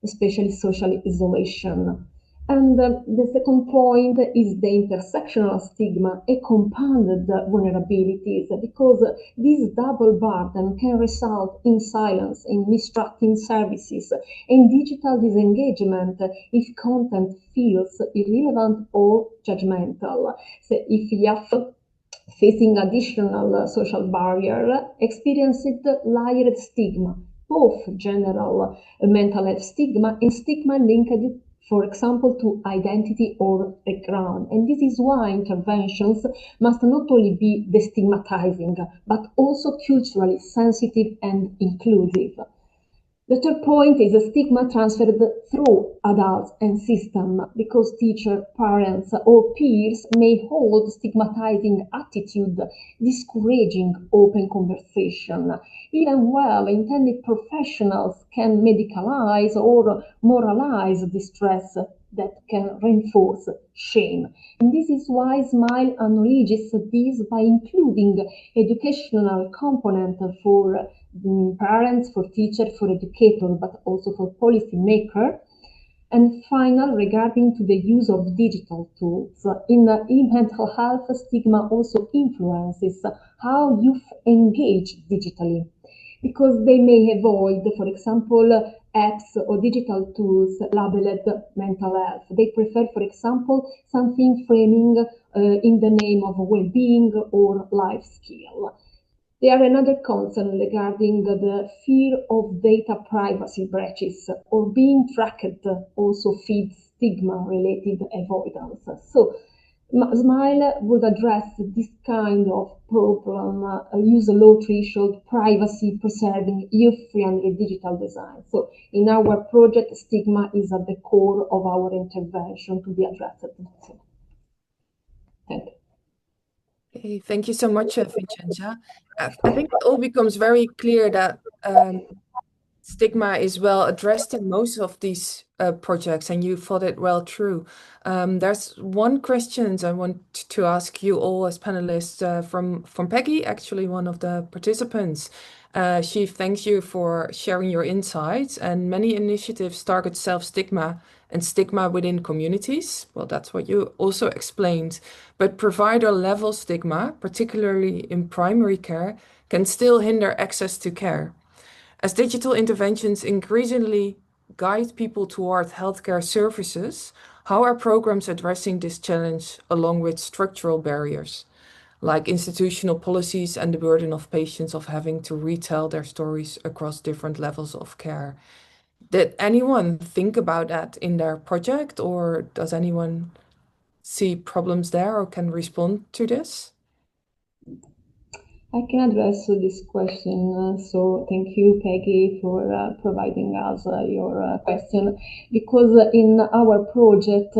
I: especially social isolation. And the second point is the intersectional stigma and compounded vulnerabilities, because this double burden can result in silence, in mistrusting services, and digital disengagement if content feels irrelevant or judgmental. So if youth facing additional social barrier, experienced layered stigma, both general mental health stigma and stigma linked, for example, to identity or background. And this is why interventions must not only be destigmatizing, but also culturally sensitive and inclusive. The third point is a stigma transferred through adults and system, because teachers, parents, or peers may hold stigmatizing attitude, discouraging open conversation. Even well-intended professionals can medicalize or moralize distress that can reinforce shame. And this is why SMILE enriches this by including educational component for parents, for teachers, for educators, but also for policymakers. And final, regarding to the use of digital tools, in mental health, stigma also influences how youth engage digitally, because they may avoid, for example, apps or digital tools labeled mental health. They prefer, for example, something framing in the name of well-being or life skill. There are another concern regarding the fear of data privacy breaches, or being tracked also feeds stigma-related avoidance. So SMILE would address this kind of problem, use a low threshold, privacy-preserving, youth-friendly digital design. So in our project, stigma is at the core of our intervention to be addressed.
A: Okay, thank you so much, Vincenza. I think it all becomes very clear that stigma is well addressed in most of these projects, and you thought it well through. There's one question I want to ask you all as panelists from Peggy, actually one of the participants. She thanks you for sharing your insights, and many initiatives target self-stigma and stigma within communities. Well, that's what you also explained. But provider-level stigma, particularly in primary care, can still hinder access to care. As digital interventions increasingly guide people toward healthcare services, how are programs addressing this challenge along with structural barriers, like institutional policies and the burden of patients of having to retell their stories across different levels of care? Did anyone think about that in their project, or does anyone see problems there or can respond to this?
I: I can address this question. So thank you, Peggy, for providing us your question. Because in our project,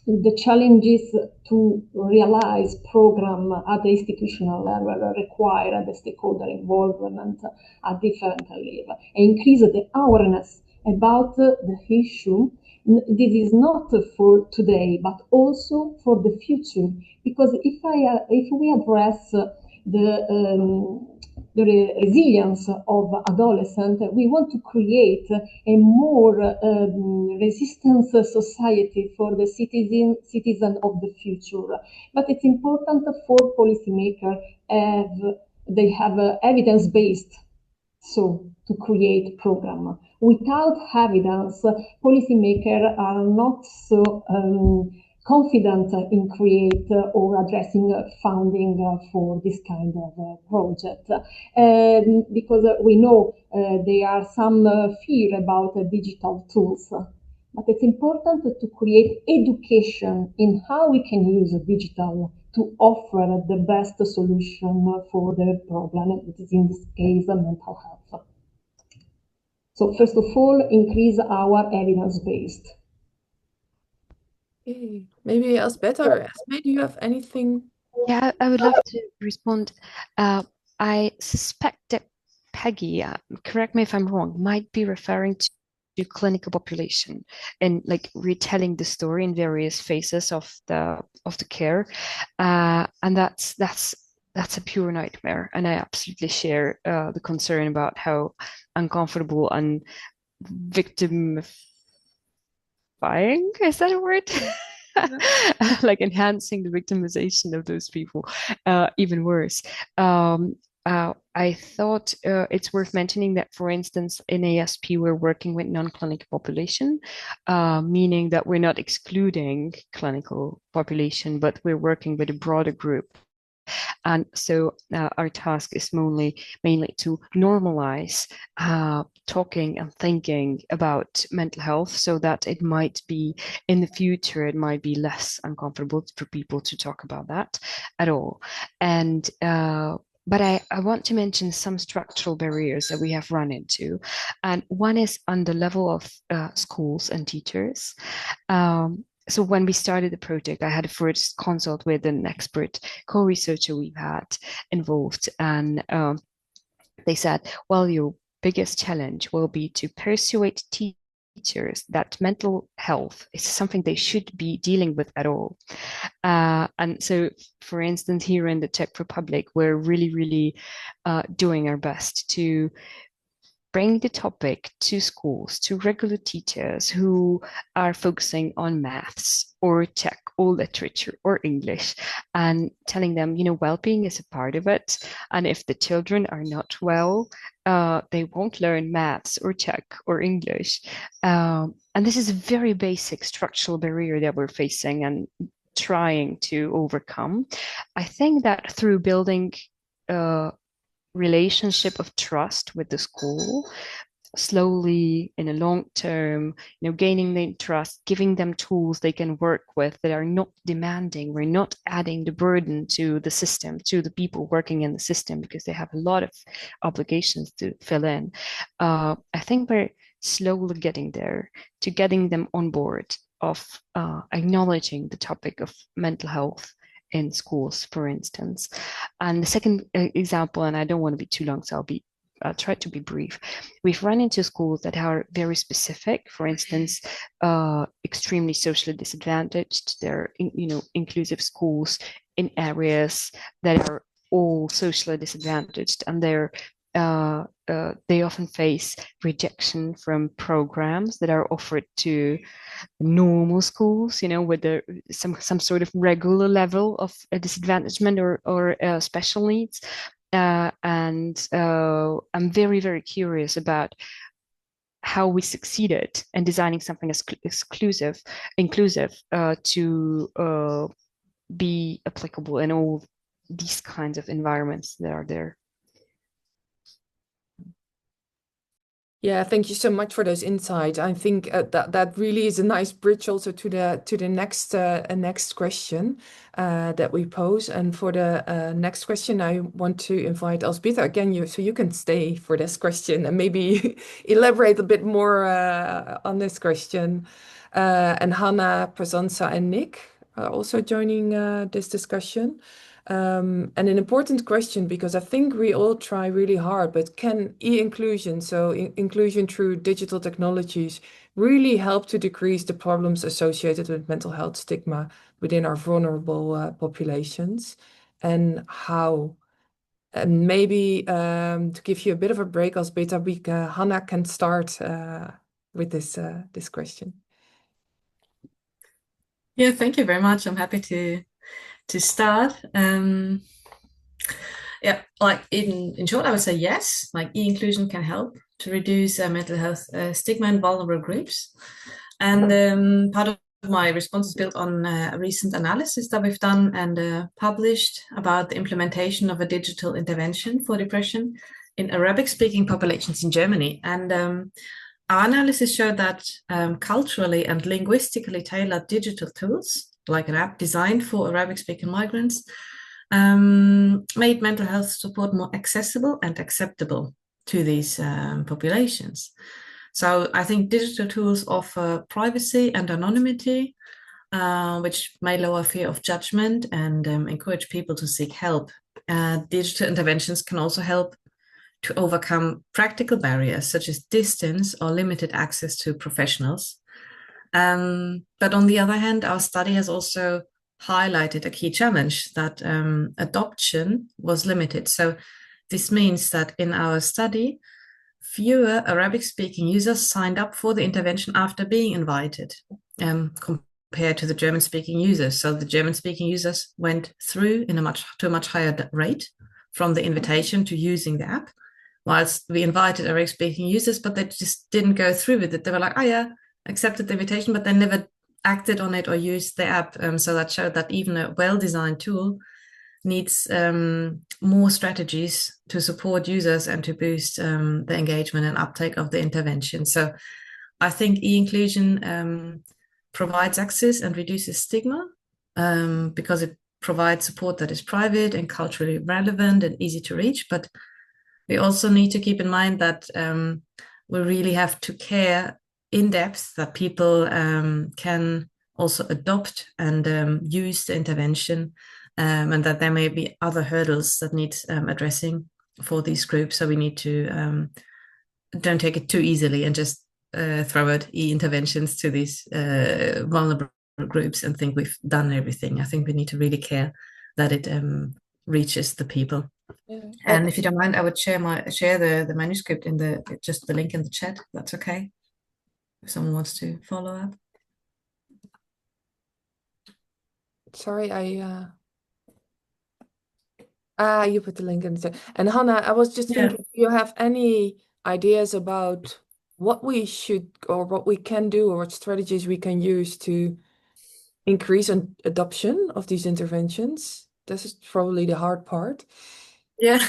I: the challenges to realize program at the institutional level require the stakeholder involvement at different levels and increase the awareness about the issue. This is not for today, but also for the future. Because if we address the resilience of adolescents, we want to create a more resistant society for the citizen of the future. But it's important for policymakers they have evidence-based to create program. Without evidence, policymakers are not so confident in create or addressing funding for this kind of project. Because we know there are some fear about digital tools. But it's important to create education in how we can use digital to offer the best solution for the problem, which is in this case mental health. So first of all, increase our evidence-based.
A: Okay. Maybe Elsbeth or Esme, do you have anything?
D: Yeah, I would love to respond. I suspect that Peggy, correct me if I'm wrong, might be referring to clinical population and like retelling the story in various phases of the care, and that's a pure nightmare. And I absolutely share the concern about how uncomfortable and victimifying, is that a word? Like enhancing the victimization of those people, even worse. I thought it's worth mentioning that, for instance, in ASP, we're working with non-clinical population, meaning that we're not excluding clinical population, but we're working with a broader group. And so our task is mainly to normalize talking and thinking about mental health, so that it might be in the future, it might be less uncomfortable for people to talk about that at all. And but I want to mention some structural barriers that we have run into. And one is on the level of schools and teachers. So when we started the project, I had a first consult with an expert co-researcher we've had involved. And they said, well, your biggest challenge will be to persuade teachers that mental health is something they should be dealing with at all. And so, for instance, here in the Czech Republic, we're really doing our best to bring the topic to schools, to regular teachers who are focusing on maths or Czech or literature or English, and telling them, well-being is a part of it. And if the children are not well, they won't learn maths or Czech or English. And this is a very basic structural barrier that we're facing and trying to overcome. I think that through building relationship of trust with the school, slowly in a long term, gaining their trust, giving them tools they can work with that are not demanding. We're not adding the burden to the system, to the people working in the system, because they have a lot of obligations to fill in. I think we're slowly getting there, to getting them on board of acknowledging the topic of mental health in schools, for instance. And the second example, and I don't want to be too long, so I'll try to be brief. We've run into schools that are very specific, for instance, extremely socially disadvantaged. They're, inclusive schools in areas that are all socially disadvantaged, and they often face rejection from programs that are offered to normal schools, with some sort of regular level of disadvantagement or special needs. And I'm very, very curious about how we succeeded in designing something as inclusive to be applicable in all these kinds of environments that are there.
A: Yeah, thank you so much for those insights. I think that really is a nice bridge also to the next question that we pose. And for the next question, I want to invite Elzbieta again, so you can stay for this question and maybe elaborate a bit more on this question. And Hannah, Prasansa, and Nick are also joining this discussion. And an important question, because I think we all try really hard, but can e-inclusion, so inclusion through digital technologies, really help to decrease the problems associated with mental health stigma within our vulnerable populations? And how? And maybe to give you a bit of a break, Elzbieta, Hannah can start with this question.
G: Yeah, thank you very much. I'm happy to start. Yeah, like in short, I would say yes, like e-inclusion can help to reduce mental health stigma in vulnerable groups. And part of my response is built on a recent analysis that we've done and published about the implementation of a digital intervention for depression in Arabic-speaking populations in Germany. And our analysis showed that culturally and linguistically tailored digital tools, like an app designed for Arabic-speaking migrants, made mental health support more accessible and acceptable to these populations. So I think digital tools offer privacy and anonymity, which may lower fear of judgment and encourage people to seek help. Digital interventions can also help to overcome practical barriers such as distance or limited access to professionals. But on the other hand, our study has also highlighted a key challenge, that adoption was limited. So this means that in our study, fewer Arabic-speaking users signed up for the intervention after being invited, compared to the German-speaking users. So the German-speaking users went through to a much higher rate from the invitation to using the app, whilst we invited Arabic-speaking users, but they just didn't go through with it. They were like, oh yeah, accepted the invitation, but they never acted on it or used the app. So that showed that even a well-designed tool needs more strategies to support users and to boost the engagement and uptake of the intervention. So I think e-inclusion provides access and reduces stigma because it provides support that is private and culturally relevant and easy to reach. But we also need to keep in mind that we really have to care in depth that people can also adopt and use the intervention, and that there may be other hurdles that need addressing for these groups. So we need to don't take it too easily and just throw out e-interventions to these vulnerable groups and think we've done everything. I think we need to really care that it reaches the people. Yeah. And if you don't mind, I would share the manuscript in just the link in the chat. That's okay. If someone wants to follow up.
A: Sorry, you put the link in the chat. And Hannah, I was just thinking, do you have any ideas about what we should or what we can do or what strategies we can use to increase adoption of these interventions? This is probably the hard part.
G: Yeah,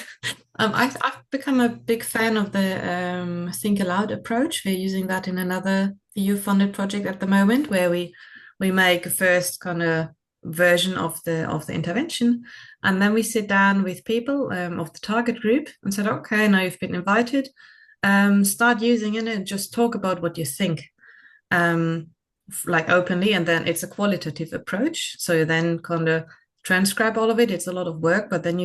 G: I've become a big fan of the Think Aloud approach. We're using that in another EU-funded project at the moment, where we make a first kind of version of the intervention, and then we sit down with people of the target group and said, okay, now you've been invited, start using it and just talk about what you think, like openly. And then it's a qualitative approach, so then kind of transcribe all of it. It's a lot of work, but then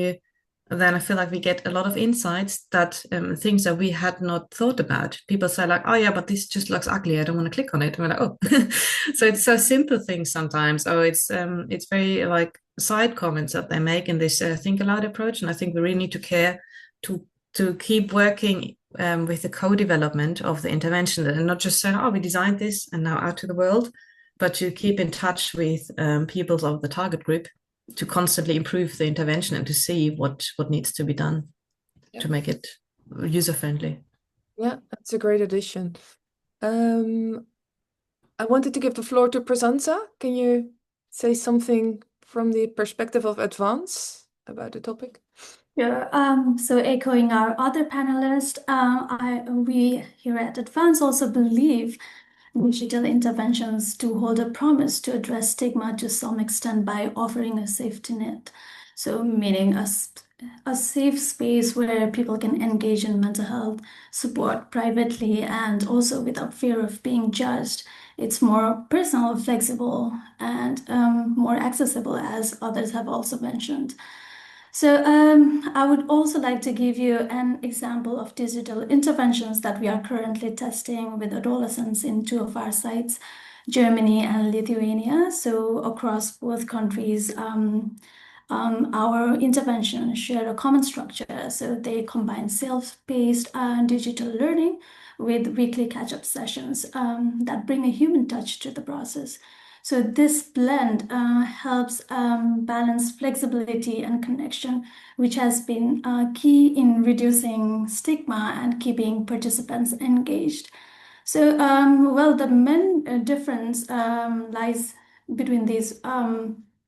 G: I feel like we get a lot of insights that things that we had not thought about. People say like, oh yeah, but this just looks ugly. I don't want to click on it. And we're like, oh, so it's so simple things sometimes. Oh, it's very like side comments that they make in this think aloud approach. And I think we really need to care to keep working with the co-development of the intervention and not just saying, oh, we designed this and now out to the world, but to keep in touch with people of the target group to constantly improve the intervention and to see what needs to be done to make it user-friendly.
A: Yeah, that's a great addition. I wanted to give the floor to Prasansa. Can you say something from the perspective of Advance about the topic?
C: Yeah, so echoing our other panelists, we here at Advance also believe digital interventions to hold a promise to address stigma to some extent by offering a safety net. So meaning a safe space where people can engage in mental health support privately and also without fear of being judged. It's more personal, flexible, and more accessible, as others have also mentioned. So I would also like to give you an example of digital interventions that we are currently testing with adolescents in two of our sites, Germany and Lithuania. So across both countries, our interventions share a common structure. So they combine self-paced digital learning with weekly catch-up sessions that bring a human touch to the process. So this blend helps balance flexibility and connection, which has been key in reducing stigma and keeping participants engaged. So, well, the main difference lies between these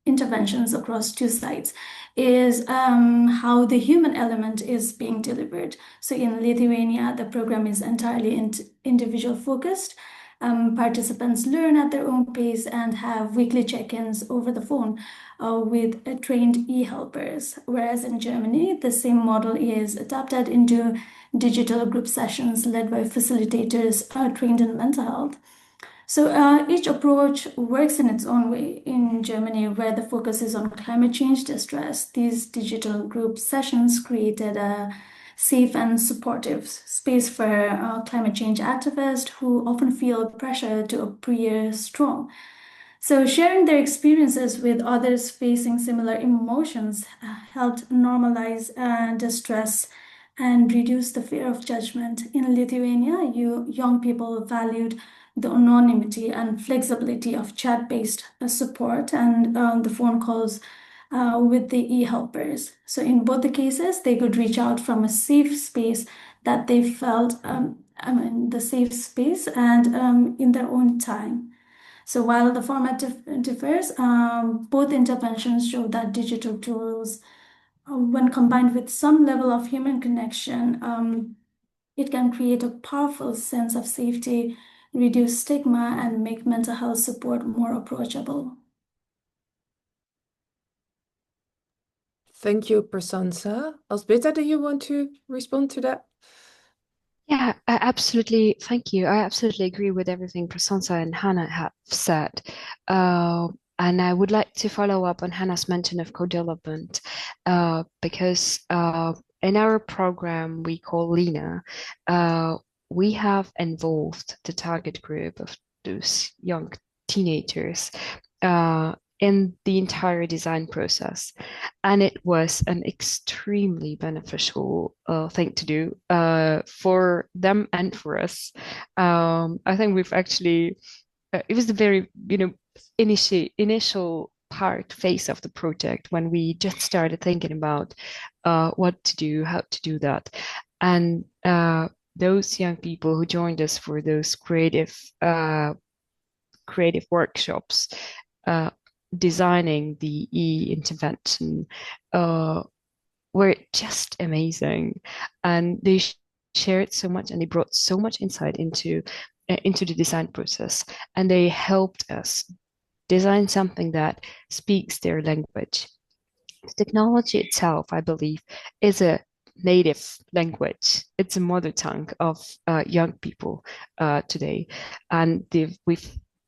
C: interventions across two sites is how the human element is being delivered. So in Lithuania, the program is entirely individual focused. Participants learn at their own pace and have weekly check-ins over the phone with trained e-helpers. Whereas in Germany, the same model is adapted into digital group sessions led by facilitators trained in mental health. So each approach works in its own way. In Germany, where the focus is on climate change distress, these digital group sessions created a safe and supportive space for climate change activists who often feel pressure to appear strong. So sharing their experiences with others facing similar emotions helped normalize distress and reduce the fear of judgment. In Lithuania, young people valued the anonymity and flexibility of chat-based support and the phone calls with the e-helpers. So in both the cases, they could reach out from a safe space that they felt, the safe space and in their own time. So while the format differs, both interventions show that digital tools, when combined with some level of human connection, it can create a powerful sense of safety, reduce stigma, and make mental health support more approachable.
A: Thank you, Prasansa. Alsbeta, do you want to respond to that?
D: Yeah, absolutely. Thank you. I absolutely agree with everything Prasansa and Hannah have said. And I would like to follow up on Hannah's mention of co-development because in our program we call Lena, we have involved the target group of those young teenagers in the entire design process. And it was an extremely beneficial thing to do for them and for us. I think we've actually, it was the very, initial phase of the project when we just started thinking about what to do, how to do that. And those young people who joined us for those creative workshops, designing the e-intervention were just amazing, and they shared so much and they brought so much insight into the design process, and they helped us design something that speaks their language. The technology itself, I believe, is a native language. It's a mother tongue of young people today, and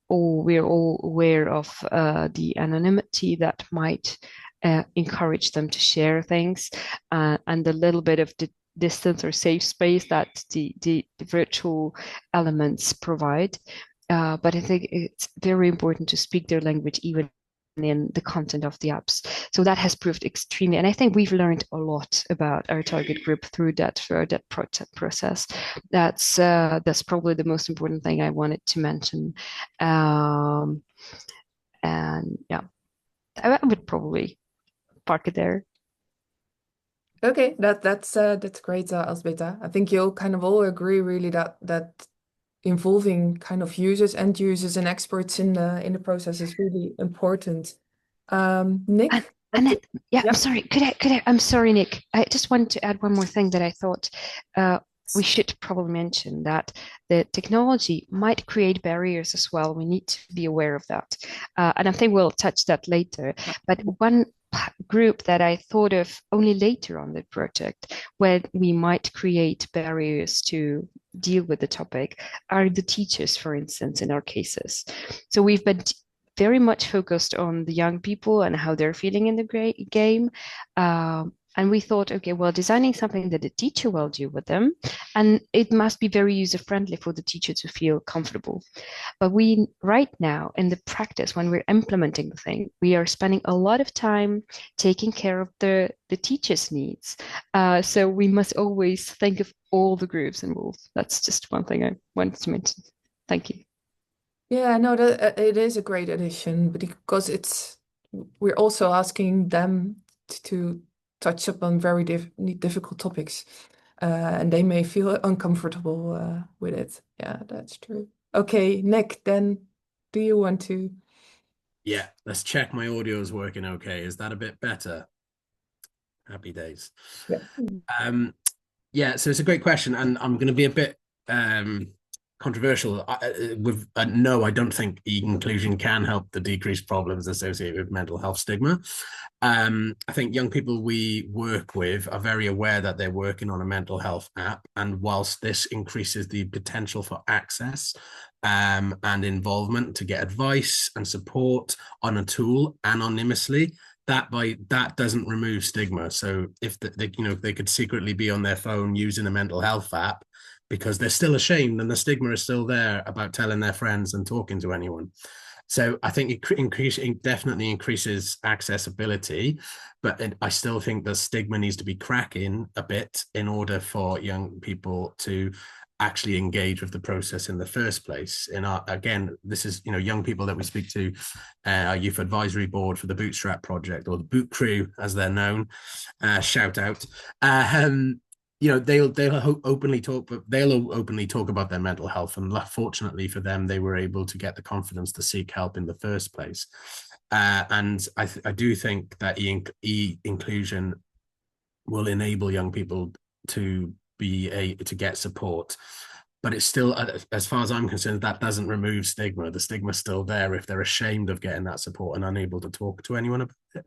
D: we're all aware of the anonymity that might encourage them to share things, and the little bit of distance or safe space that the virtual elements provide. But I think it's very important to speak their language even in the content of the apps. So that has proved extremely, and I think we've learned a lot about our target group through that process. That's probably the most important thing I wanted to mention. And yeah, I would probably park it there.
A: Okay, that's great, Elzbieta. I think you'll kind of all agree really that involving kind of users, end users, and experts in the process is really important. Nick?
D: Annet, yeah,
A: Yeah.
D: I'm sorry. I'm sorry, Nick. I just wanted to add one more thing that I thought we should probably mention, that the technology might create barriers as well. We need to be aware of that. And I think we'll touch that later. But one group that I thought of only later on the project, when we might create barriers to deal with the topic, are the teachers, for instance, in our cases. So we've been very much focused on the young people and how they're feeling in the game. And we thought, okay, well, designing something that the teacher will do with them, and it must be very user-friendly for the teacher to feel comfortable. But we, right now, in the practice, when we're implementing the thing, we are spending a lot of time taking care of the teacher's needs. So we must always think of all the groups involved. That's just one thing I wanted to mention. Thank you.
A: Yeah, no, it is a great addition, because we're also asking them to touch upon very difficult topics, and they may feel uncomfortable with it. Yeah, that's true. Okay, Nick, then do you want to?
E: Yeah, let's check my audio is working okay. Is that a bit better? Happy days.
A: Yeah.
E: Yeah, so it's a great question, and I'm going to be a bit controversial. No, I don't think inclusion can help the decreased problems associated with mental health stigma. I think young people we work with are very aware that they're working on a mental health app, and whilst this increases the potential for access and involvement to get advice and support on a tool anonymously, that doesn't remove stigma. So if they could secretly be on their phone using a mental health app because they're still ashamed, and the stigma is still there about telling their friends and talking to anyone. So I think it definitely increases accessibility, but I still think the stigma needs to be cracking a bit in order for young people to actually engage with the process in the first place. Again, this is young people that we speak to, our youth advisory board for the Bootstrap project, or the Boot Crew as they're known. Shout out. They'll openly talk, but they'll openly talk about their mental health, and fortunately for them, they were able to get the confidence to seek help in the first place. And I do think that inclusion will enable young people to get support, but it's still, as far as I'm concerned, that doesn't remove stigma. The stigma's still there if they're ashamed of getting that support and unable to talk to anyone about it.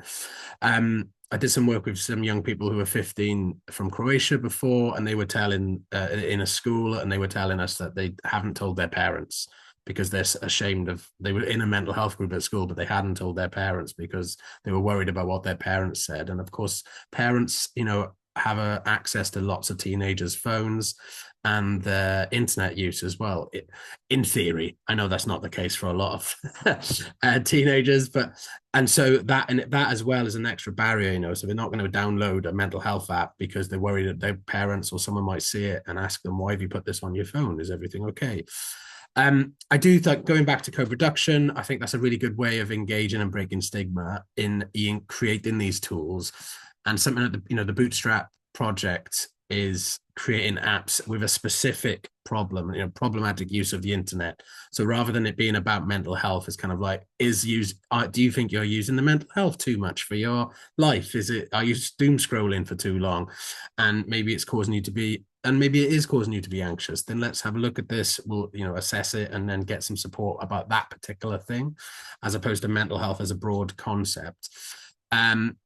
E: I did some work with some young people who were 15 from Croatia before, and they were telling in a school, and they were telling us that they haven't told their parents because they're ashamed they were in a mental health group at school, but they hadn't told their parents because they were worried about what their parents said. And of course, parents, have access to lots of teenagers' phones and their internet use as well. In theory, I know that's not the case for a lot of teenagers, so that as well is an extra barrier, so they're not going to download a mental health app because they're worried that their parents or someone might see it and ask them, why have you put this on your phone? Is everything okay? I do think, going back to co-production, I think that's a really good way of engaging and breaking stigma in creating these tools. And something that the Bootstrap project is creating apps with a specific problem, problematic use of the internet. So rather than it being about mental health, it's kind of like, do you think you're using the mental health too much for your life? Are you doom scrolling for too long? And maybe it's causing you to be, and maybe it is causing you to be anxious. Then let's have a look at this. We'll, assess it and then get some support about that particular thing, as opposed to mental health as a broad concept. And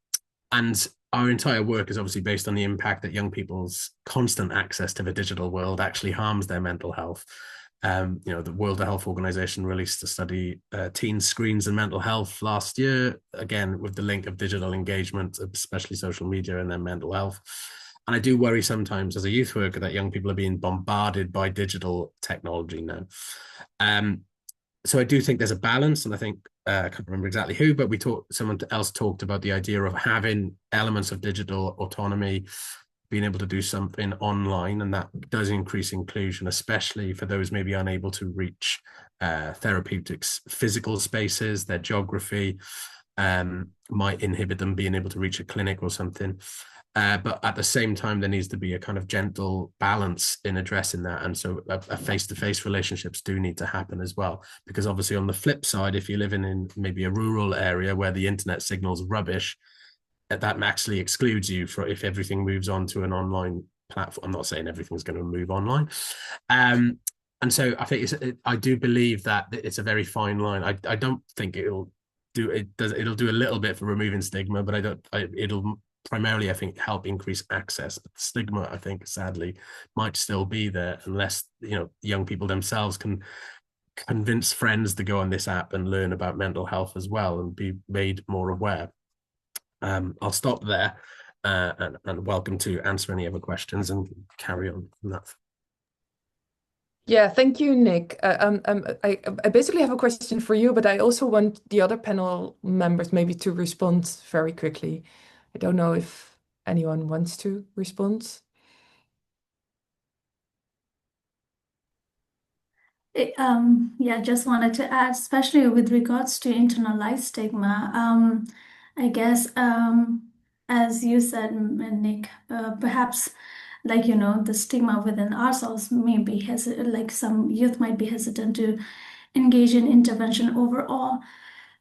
E: our entire work is obviously based on the impact that young people's constant access to the digital world actually harms their mental health. The World Health Organization released a study, teen screens and mental health last year, again, with the link of digital engagement, especially social media, and then mental health. And I do worry sometimes as a youth worker that young people are being bombarded by digital technology now. So I do think there's a balance, and I think, I can't remember exactly who, but someone else talked about the idea of having elements of digital autonomy, being able to do something online, and that does increase inclusion, especially for those maybe unable to reach therapeutics, physical spaces. Their geography might inhibit them being able to reach a clinic or something. But at the same time, there needs to be a kind of gentle balance in addressing that. And so a face-to-face relationships do need to happen as well. Because obviously on the flip side, if you're living in maybe a rural area where the internet signal's rubbish, that actually excludes you if everything moves on to an online platform. I'm not saying everything's going to move online. And so I think I do believe that it's a very fine line. I don't think it'll do a little bit for removing stigma, but it'll primarily, I think, help increase access. But the stigma, I think, sadly, might still be there unless, young people themselves can convince friends to go on this app and learn about mental health as well and be made more aware. I'll stop there and welcome to answer any other questions and carry on from that.
A: Yeah, thank you, Nick. I basically have a question for you, but I also want the other panel members maybe to respond very quickly. I don't know if anyone wants to respond.
C: Yeah, just wanted to add, especially with regards to internalized stigma, I guess, as you said, Nick, perhaps the stigma within ourselves may be hesitant, like some youth might be hesitant to engage in intervention overall.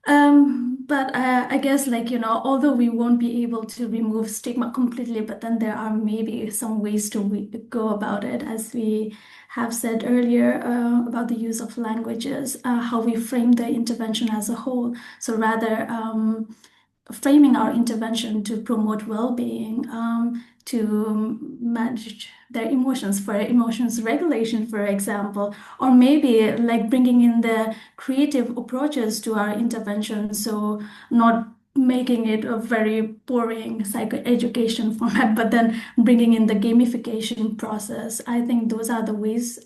C: But I guess, although we won't be able to remove stigma completely, but then there are maybe some ways to go about it, as we have said earlier, about the use of languages, how we frame the intervention as a whole. So rather framing our intervention to promote well-being, to manage their emotions, for emotions regulation, for example, or maybe bringing in the creative approaches to our intervention. So not making it a very boring psychoeducation format, but then bringing in the gamification process. I think those are the ways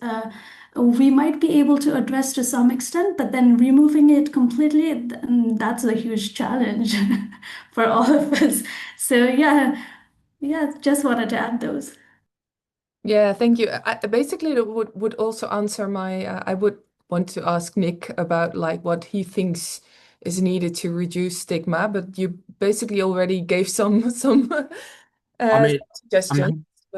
C: we might be able to address to some extent, but then removing it completely, that's a huge challenge for all of us. So yeah, just wanted to add those.
A: Yeah, thank you. Basically, it would also answer I would want to ask Nick about what he thinks is needed to reduce stigma, but you basically already gave some suggestions.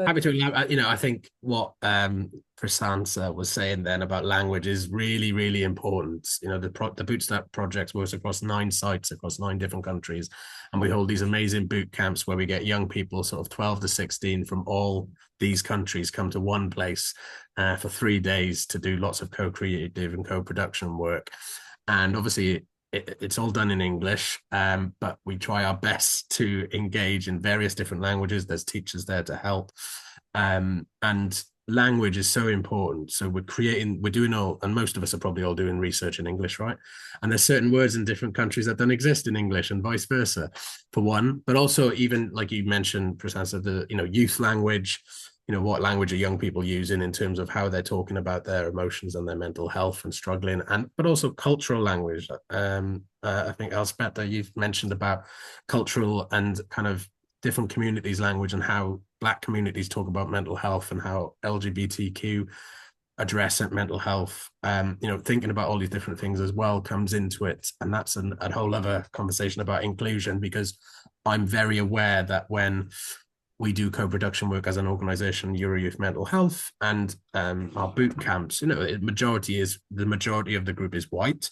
E: Happy to elaborate. I think what Prasansa was saying then about language is really, really important. The Bootstrap project works across 9 sites across 9 different countries, and we hold these amazing boot camps where we get young people, sort of 12 to 16, from all these countries come to one place for 3 days to do lots of co-creative and co-production work. And obviously, it's all done in English, but we try our best to engage in various different languages. There's teachers there to help. And language is so important. So we're doing all, and most of us are probably all doing research in English, right? And there's certain words in different countries that don't exist in English, and vice versa, for one. But also, even like you mentioned, Prasansa, the youth language. What language are young people using in terms of how they're talking about their emotions and their mental health and struggling, but also cultural language. I think Elspeth, you've mentioned about cultural and kind of different communities' language and how Black communities talk about mental health and how LGBTQ address mental health. Thinking about all these different things as well comes into it, and that's a whole other conversation about inclusion, because I'm very aware that when we do co-production work as an organization, Eurojouth Mental Health, and our boot camps, the majority of the group is white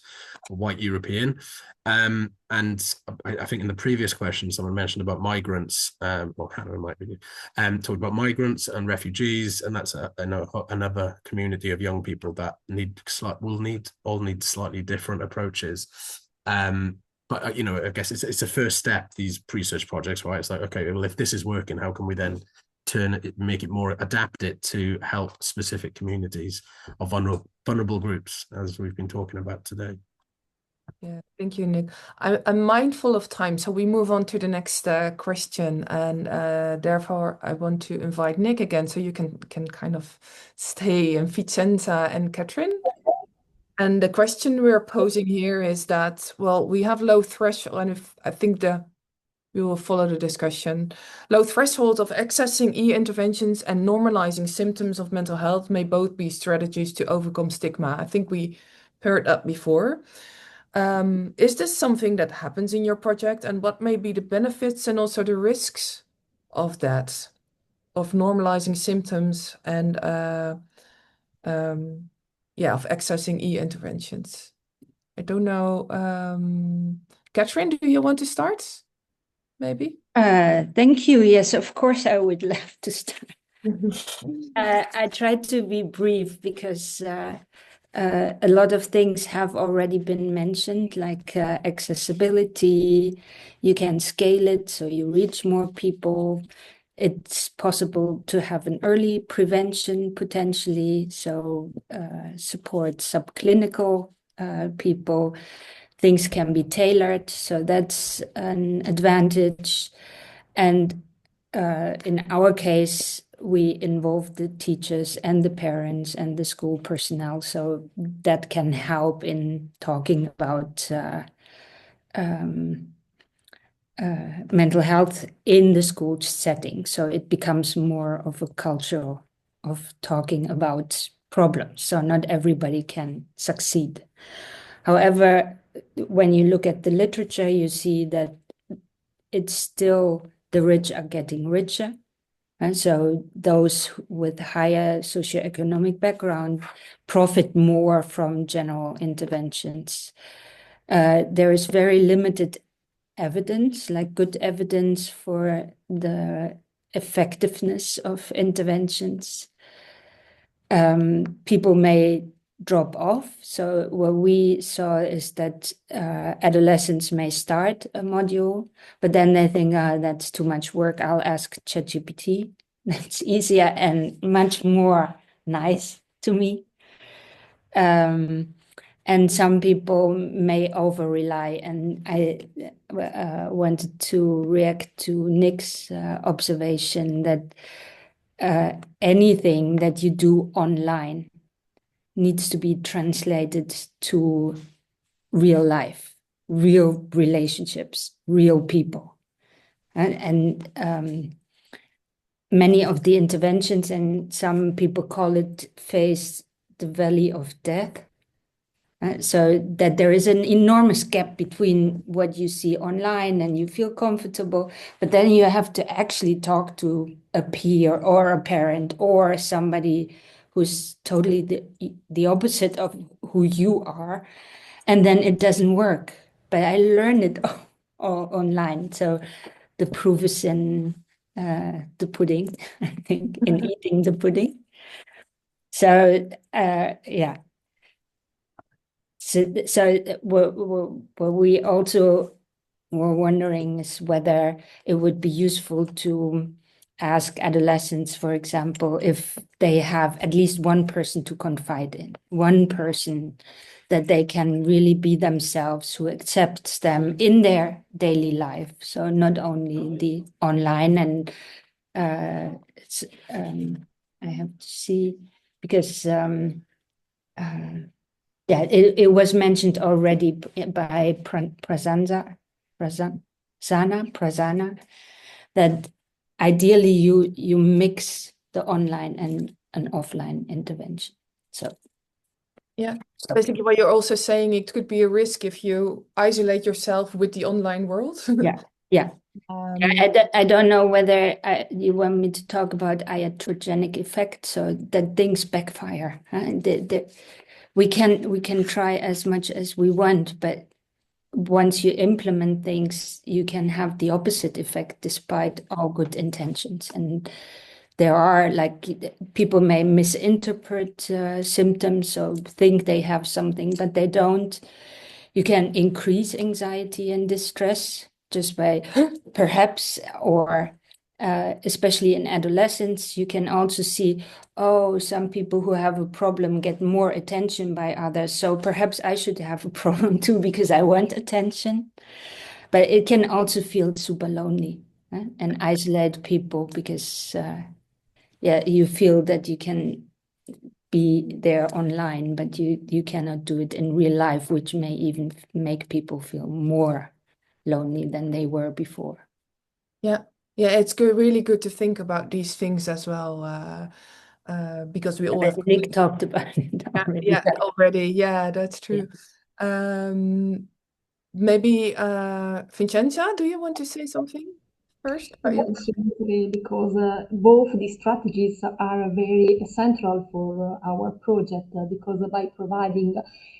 E: European. And I think in the previous question, someone mentioned about migrants, or Hannah might be, talked about migrants and refugees, and that's another community of young people that need slightly different approaches. But I guess it's a first step, these research projects, right? It's like, okay, well, if this is working, how can we then make it more, adapt it to help specific communities or vulnerable groups, as we've been talking about today.
A: Yeah, thank you, Nick. I'm mindful of time, so we move on to the next question, and therefore I want to invite Nick again, so you can kind of stay, and Vicenza and Catherine. And the question we're posing here is that, well, we have low threshold, and I think we will follow the discussion. Low threshold of accessing e-interventions and normalizing symptoms of mental health may both be strategies to overcome stigma. I think we heard that before. Is this something that happens in your project, and what may be the benefits and also the risks of that, of normalizing symptoms and of accessing e-interventions? I don't know. Catherine, do you want to start? Maybe?
F: Thank you. Yes, of course, I would love to start. I tried to be brief because a lot of things have already been mentioned, like accessibility. You can scale it so you reach more people. It's possible to have an early prevention potentially, so support subclinical people. Things can be tailored, so that's an advantage. And in our case, we involve the teachers and the parents and the school personnel, so that can help in talking about mental health in the school setting. So it becomes more of a culture of talking about problems. So not everybody can succeed. However, when you look at the literature, you see that it's still the rich are getting richer. And so those with higher socioeconomic background profit more from general interventions. There is very limited evidence, like good evidence for the effectiveness of interventions. People may drop off. So what we saw is that adolescents may start a module, but then they think, that's too much work. I'll ask ChatGPT. That's easier and much more nice to me. And some people may over-rely. And I wanted to react to Nick's observation that anything that you do online needs to be translated to real life, real relationships, real people. And many of the interventions, and some people call it face the valley of death. So that there is an enormous gap between what you see online and you feel comfortable, but then you have to actually talk to a peer or a parent or somebody who's totally the opposite of who you are, and then it doesn't work. But I learned it all online. So the proof is in the pudding, I think, in eating the pudding. So yeah. So what we also were wondering is whether it would be useful to ask adolescents, for example, if they have at least one person to confide in, one person that they can really be themselves, who accepts them in their daily life. So not only the online, and I have to see, because yeah, it was mentioned already by Prasanna, that ideally you mix the online and an offline intervention. So
A: yeah, basically what you're also saying, it could be a risk if you isolate yourself with the online world.
F: yeah. I don't know whether you want me to talk about iatrogenic effect, so that things backfire. We can try as much as we want, but once you implement things, you can have the opposite effect despite all good intentions. And there are, like, people may misinterpret symptoms, so think they have something, but they don't. You can increase anxiety and distress just by perhaps, or especially in adolescence, you can also see, oh, some people who have a problem get more attention by others. So perhaps I should have a problem too because I want attention. But it can also feel super lonely and isolate people because, you feel that you can be there online, but you cannot do it in real life, which may even make people feel more lonely than they were before.
A: Yeah, it's good, really good to think about these things as well, because we all have
F: Nick talked about it already.
A: already. Yeah, that's true. Maybe Vincenza, do you want to say something first?
I: Absolutely, because both these strategies are very central for our project, because by providing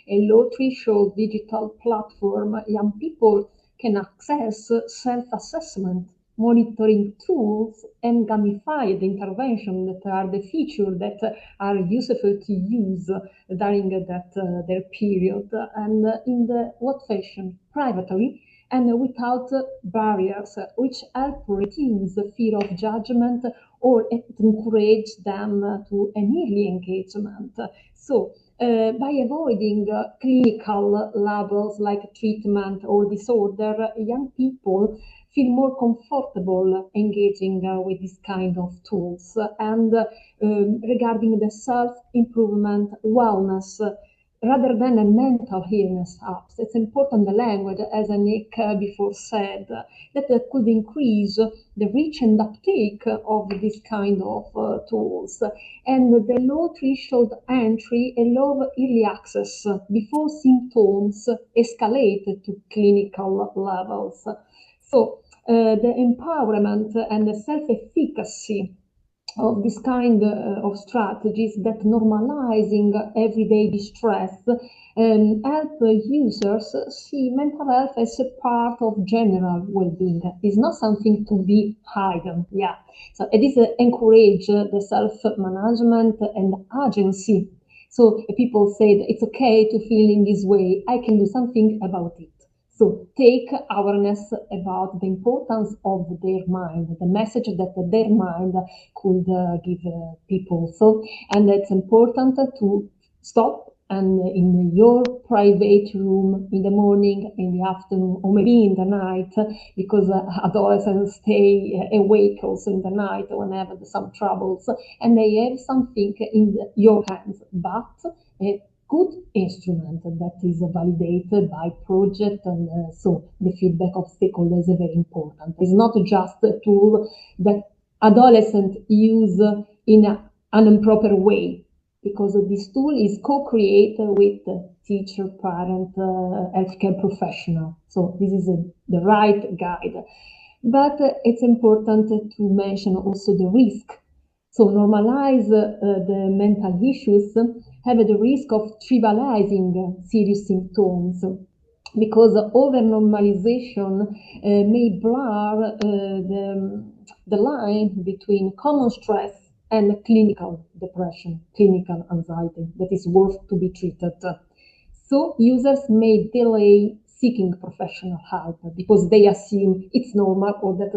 I: a low threshold digital platform, young people can access self-assessment, monitoring tools, and gamified intervention that are the features that are useful to use during their period, and in the what fashion privately and without barriers, which help reduce the fear of judgment or encourage them to an early engagement. So, by avoiding clinical labels like treatment or disorder, young people feel more comfortable engaging with this kind of tools. And regarding the self-improvement, wellness, rather than a mental illness apps. It's important the language, as Nick before said, that could increase the reach and uptake of this kind of tools. And the low threshold entry allow early access before symptoms escalate to clinical levels. So the empowerment and the self-efficacy of this kind of strategies that normalizing everyday distress help users see mental health as a part of general well-being. It's not something to be hidden. So it is encourage the self-management and agency. So people say that it's okay to feel in this way. I can do something about it. So take awareness about the importance of their mind, the message that their mind could give people. So, and it's important to stop and in your private room in the morning, in the afternoon, or maybe in the night, because adolescents stay awake also in the night when they have some troubles, and they have something in your hands, but good instrument that is validated by project, and so the feedback of stakeholders is very important. It's not just a tool that adolescents use in an improper way, because this tool is co-created with teacher, parent, healthcare professional. So this is the right guide. But it's important to mention also the risk. So normalize the mental issues have the risk of trivializing serious symptoms, because over-normalization may blur the line between common stress and clinical depression, clinical anxiety that is worth to be treated. So users may delay seeking professional help because they assume it's normal or that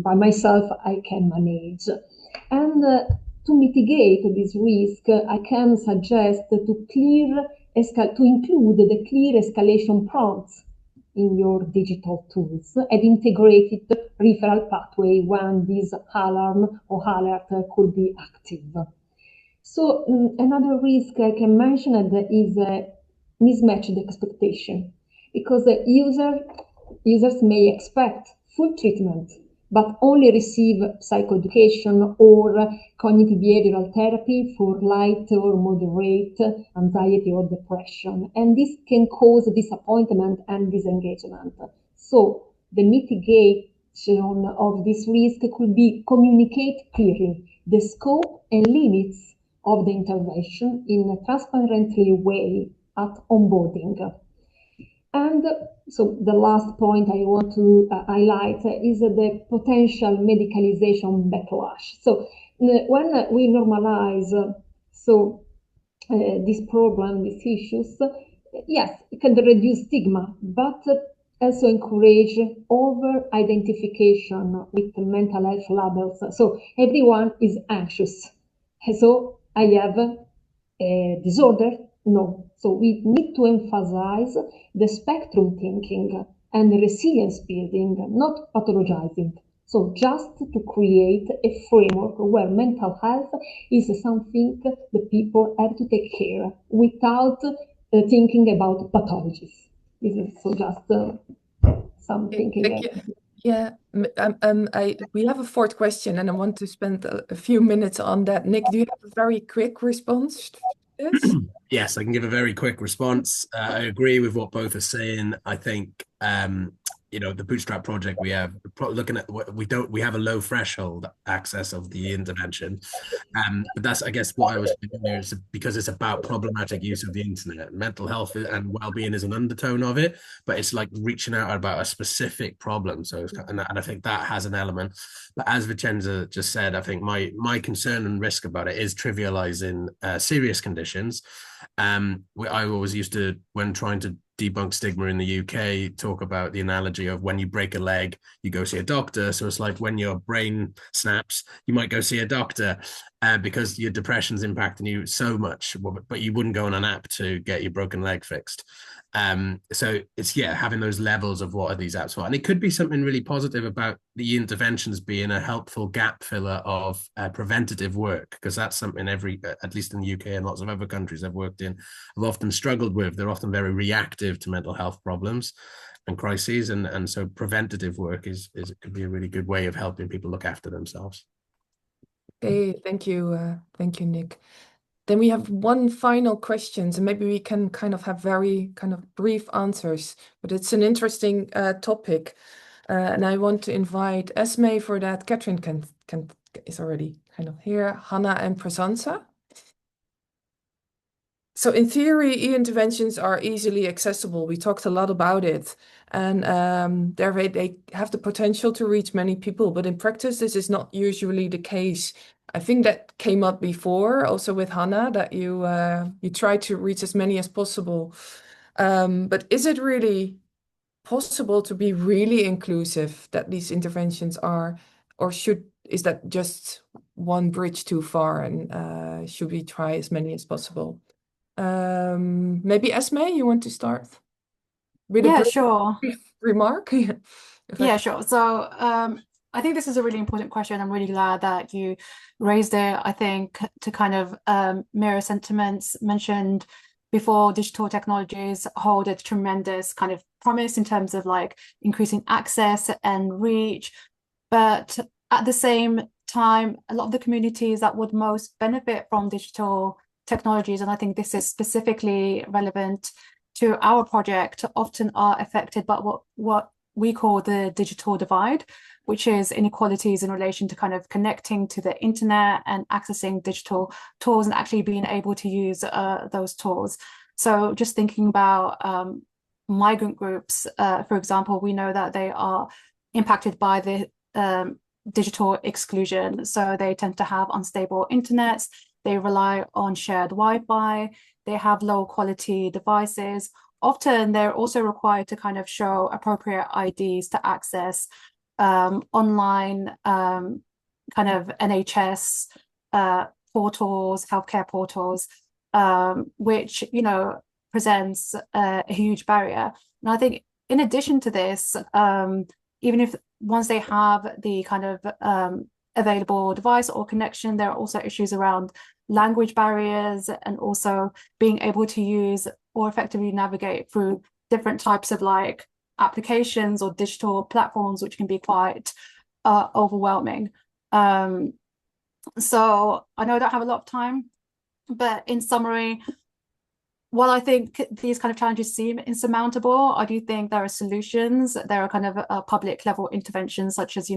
I: by myself I can manage. And to mitigate this risk, I can suggest to include the clear escalation prompts in your digital tools and integrated referral pathway when this alarm or alert could be active. So another risk I can mention is mismatched expectation, because users may expect full treatment but only receive psychoeducation or cognitive behavioral therapy for light or moderate anxiety or depression. And this can cause disappointment and disengagement. So the mitigation of this risk could be communicate clearly the scope and limits of the intervention in a transparently way at onboarding. And so the last point I want to highlight is the potential medicalization backlash. So when we normalize this problem, these issues, yes, it can reduce stigma, but also encourage over-identification with mental health labels. So everyone is anxious. So I have a disorder? No. So we need to emphasize the spectrum thinking and resilience building, not pathologizing. So just to create a framework where mental health is something that people have to take care without thinking about pathologies. This is so just some thinking.
A: Thank you. Yeah, we have a fourth question, and I want to spend a few minutes on that. Nick, do you have a very quick response to this?
E: Yes, I can give a very quick response. I agree with what both are saying. I think the Bootstrap project we have, looking at what we have a low threshold access of the intervention. But that's, I guess, what I was thinking there is because it's about problematic use of the internet. Mental health and well-being is an undertone of it, but it's like reaching out about a specific problem. So, and I think that has an element. But as Vincenza just said, I think my concern and risk about it is trivializing serious conditions. I always used to, when trying to debunk stigma in the UK, talk about the analogy of when you break a leg, you go see a doctor. So it's like when your brain snaps, you might go see a doctor because your depression's impacting you so much, but you wouldn't go on an app to get your broken leg fixed. So it's, having those levels of what are these apps for. And it could be something really positive about the interventions being a helpful gap filler of preventative work, because that's something at least in the UK and lots of other countries I've worked in, have often struggled with. They're often very reactive to mental health problems and crises. And so preventative work could be a really good way of helping people look after themselves.
A: Okay, thank you, Nick. Then we have one final question, and maybe we can kind of have very kind of brief answers, but it's an interesting topic. And I want to invite Esme for that. Catherine is already kind of here, Hannah and Prasansa. So in theory, e-interventions are easily accessible. We talked a lot about it. And they have the potential to reach many people, but in practice, this is not usually the case. I think that came up before, also with Hannah, that you try to reach as many as possible. But is it really possible to be really inclusive that these interventions are, or is that just one bridge too far, and should we try as many as possible? Maybe Esme, you want to start with a brief remark?
H: Yeah, sure. So I think this is a really important question. I'm really glad that you raised it. I think to kind of mirror sentiments mentioned before, digital technologies hold a tremendous kind of promise in terms of like increasing access and reach. But at the same time, a lot of the communities that would most benefit from digital technologies, and I think this is specifically relevant to our project, often are affected by what we call the digital divide, which is inequalities in relation to kind of connecting to the internet and accessing digital tools and actually being able to use those tools. So just thinking about migrant groups, for example, we know that they are impacted by the digital exclusion. So they tend to have unstable internets, they rely on shared Wi-Fi, they have low quality devices. Often they're also required to kind of show appropriate IDs to access online kind of NHS portals, healthcare portals, which, presents a huge barrier. And I think in addition to this, even if once they have the kind of available device or connection, there are also issues around language barriers and also being able to use or effectively navigate through different types of like applications or digital platforms, which can be quite overwhelming. So I know I don't have a lot of time, but in summary, while I think these kind of challenges seem insurmountable, I do think there are solutions. There are kind of public level interventions, such as,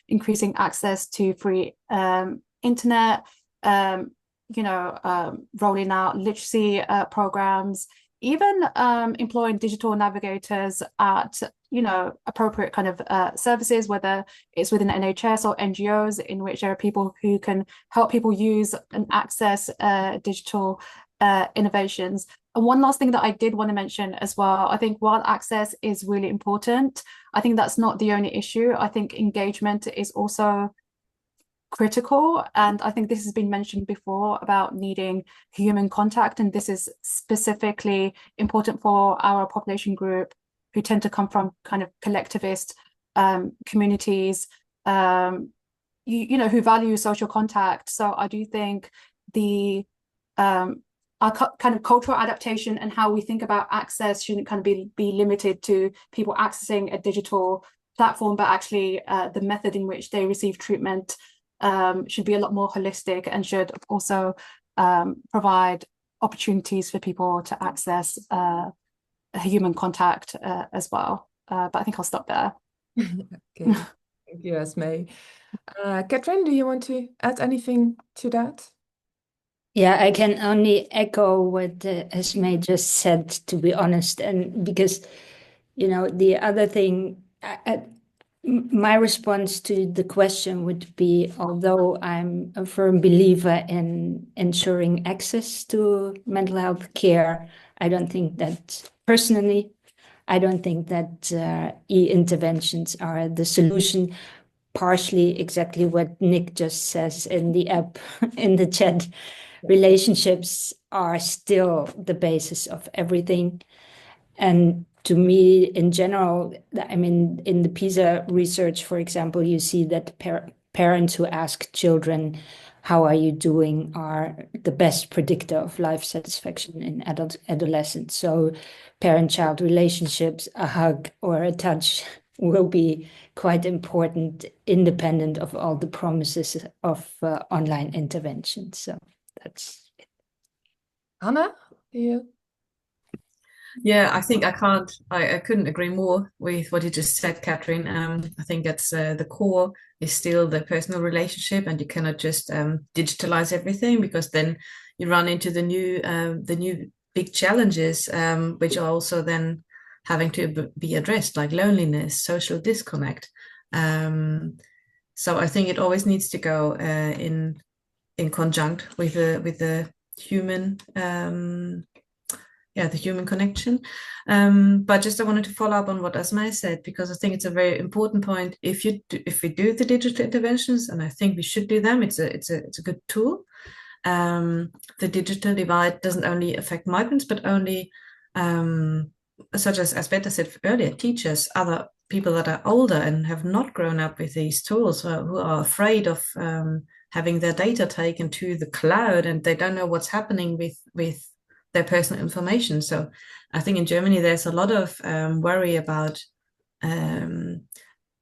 H: increasing access to free internet, rolling out literacy programs, even employing digital navigators at, appropriate kind of services, whether it's within NHS or NGOs, in which there are people who can help people use and access digital innovations. And one last thing that I did want to mention as well, I think while access is really important, I think that's not the only issue. I think engagement is also critical. And I think this has been mentioned before about needing human contact. And this is specifically important for our population group who tend to come from kind of collectivist communities, who value social contact. So I do think our kind of cultural adaptation and how we think about access shouldn't kind of be limited to people accessing a digital platform, but actually the method in which they receive treatment should be a lot more holistic and should also provide opportunities for people to access human contact as well. But I think I'll stop there.
A: Okay, thank you, Esme. Catherine, do you want to add anything to that?
F: Yeah, I can only echo what Esme just said, to be honest. And because, the other thing, my response to the question would be, although I'm a firm believer in ensuring access to mental health care, I don't think that e-interventions are the solution. Partially exactly what Nick just says in the app, in the chat. Relationships are still the basis of everything. And to me, in general, I mean, in the PISA research, for example, you see that parents who ask children, how are you doing, are the best predictor of life satisfaction in adolescence. So parent-child relationships, a hug or a touch will be quite important, independent of all the promises of online interventions. So that's it.
A: Anna, do you?
G: Yeah, I think I couldn't agree more with what you just said, Catherine. I think that's the core is still the personal relationship, and you cannot just digitalize everything, because then you run into the new big challenges, which are also then having to be addressed, like loneliness, social disconnect. So I think it always needs to go in conjunct with the human. The human connection. But just I wanted to follow up on what Esme said, because I think it's a very important point. If we do the digital interventions, and I think we should do them, it's a good tool. The digital divide doesn't only affect migrants, but only such as Beta said earlier, teachers, other people that are older and have not grown up with these tools, who are afraid of having their data taken to the cloud, and they don't know what's happening with their personal information. So I think in Germany there's a lot of worry about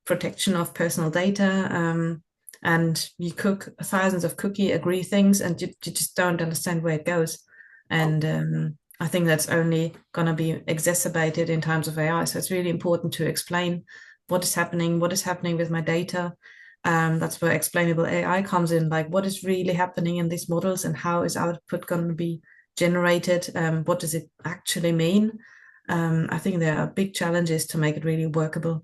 G: protection of personal data, and you cook thousands of cookie agree things, and you just don't understand where it goes. And I think that's only going to be exacerbated in times of AI. So it's really important to explain what is happening with my data. That's where explainable AI comes in, like what is really happening in these models and how is output going to be generated, what does it actually mean? I think there are big challenges to make it really workable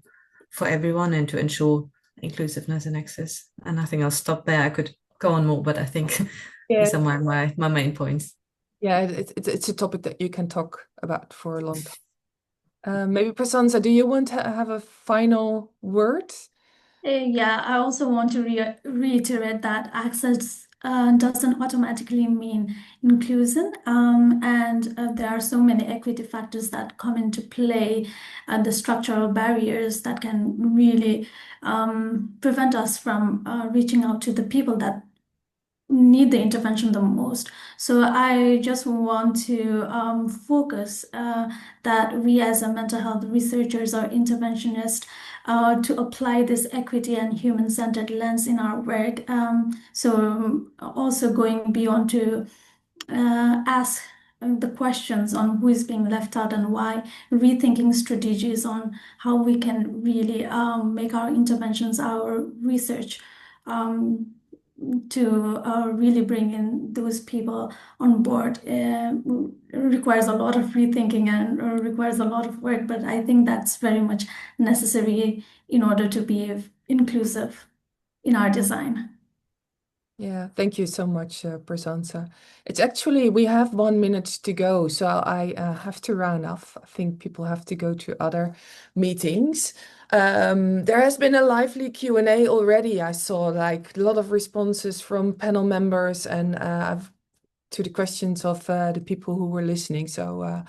G: for everyone and to ensure inclusiveness and access. And I think I'll stop there. I could go on more, but I think these are my main points.
A: Yeah, it's a topic that you can talk about for a long time. Maybe Prasansa, do you want to have a final word?
C: Yeah, I also want to reiterate that access doesn't automatically mean inclusion, and there are so many equity factors that come into play, and the structural barriers that can really prevent us from reaching out to the people that need the intervention the most. So I just want to focus that we as a mental health researchers or interventionists to apply this equity and human-centered lens in our work. So also going beyond to ask the questions on who is being left out and why, rethinking strategies on how we can really make our interventions, our research, to really bring in those people on board. Requires a lot of rethinking and requires a lot of work, but I think that's very much necessary in order to be inclusive in our design.
A: Yeah, thank you so much, Prasansa. It's actually, we have 1 minute to go, so I have to round off. I think people have to go to other meetings. There has been a lively Q&A already. I saw like a lot of responses from panel members and to the questions of the people who were listening. So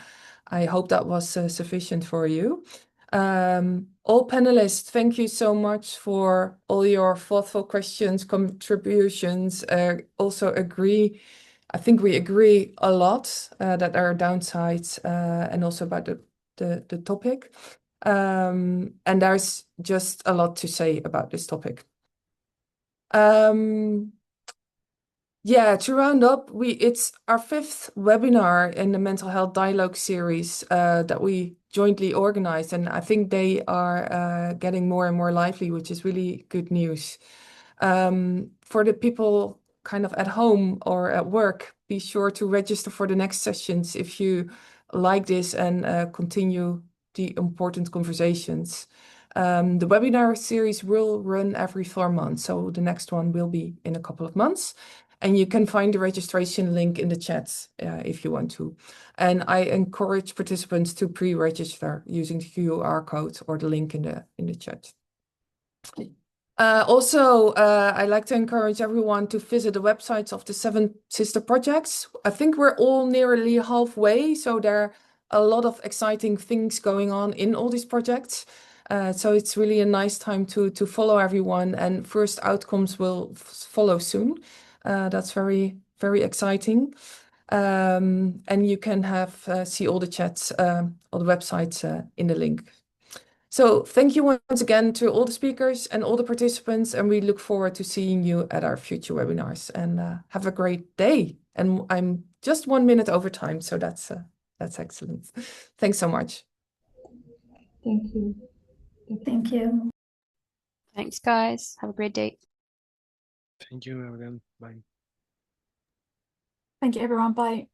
A: I hope that was sufficient for you. All panelists, thank you so much for all your thoughtful questions, contributions. Also I think we agree a lot that there are downsides and also about the topic. And there's just a lot to say about this topic. Yeah, to round up, it's our 5th webinar in the mental health dialogue series that we jointly organized, and I think they are getting more and more lively, which is really good news. For the people kind of at home or at work, be sure to register for the next sessions if you like this and continue the important conversations. The webinar series will run every 4 months, so the next one will be in a couple of months. And you can find the registration link in the chat if you want to. And I encourage participants to pre-register using the QR code or the link in the chat. Also, I'd like to encourage everyone to visit the websites of the 7 sister projects. I think we're all nearly halfway, so there are a lot of exciting things going on in all these projects. So it's really a nice time to follow everyone, and first outcomes will follow soon. That's very, very exciting. And you can see all the chats, all the websites in the link. So thank you once again to all the speakers and all the participants, and we look forward to seeing you at our future webinars. And have a great day. And I'm just 1 minute over time, so that's excellent. Thanks so much.
I: Thank you.
C: Thank you.
D: Thanks, guys. Have a great day.
B: Thank you, everyone. Bye.
H: Thank you, everyone. Bye.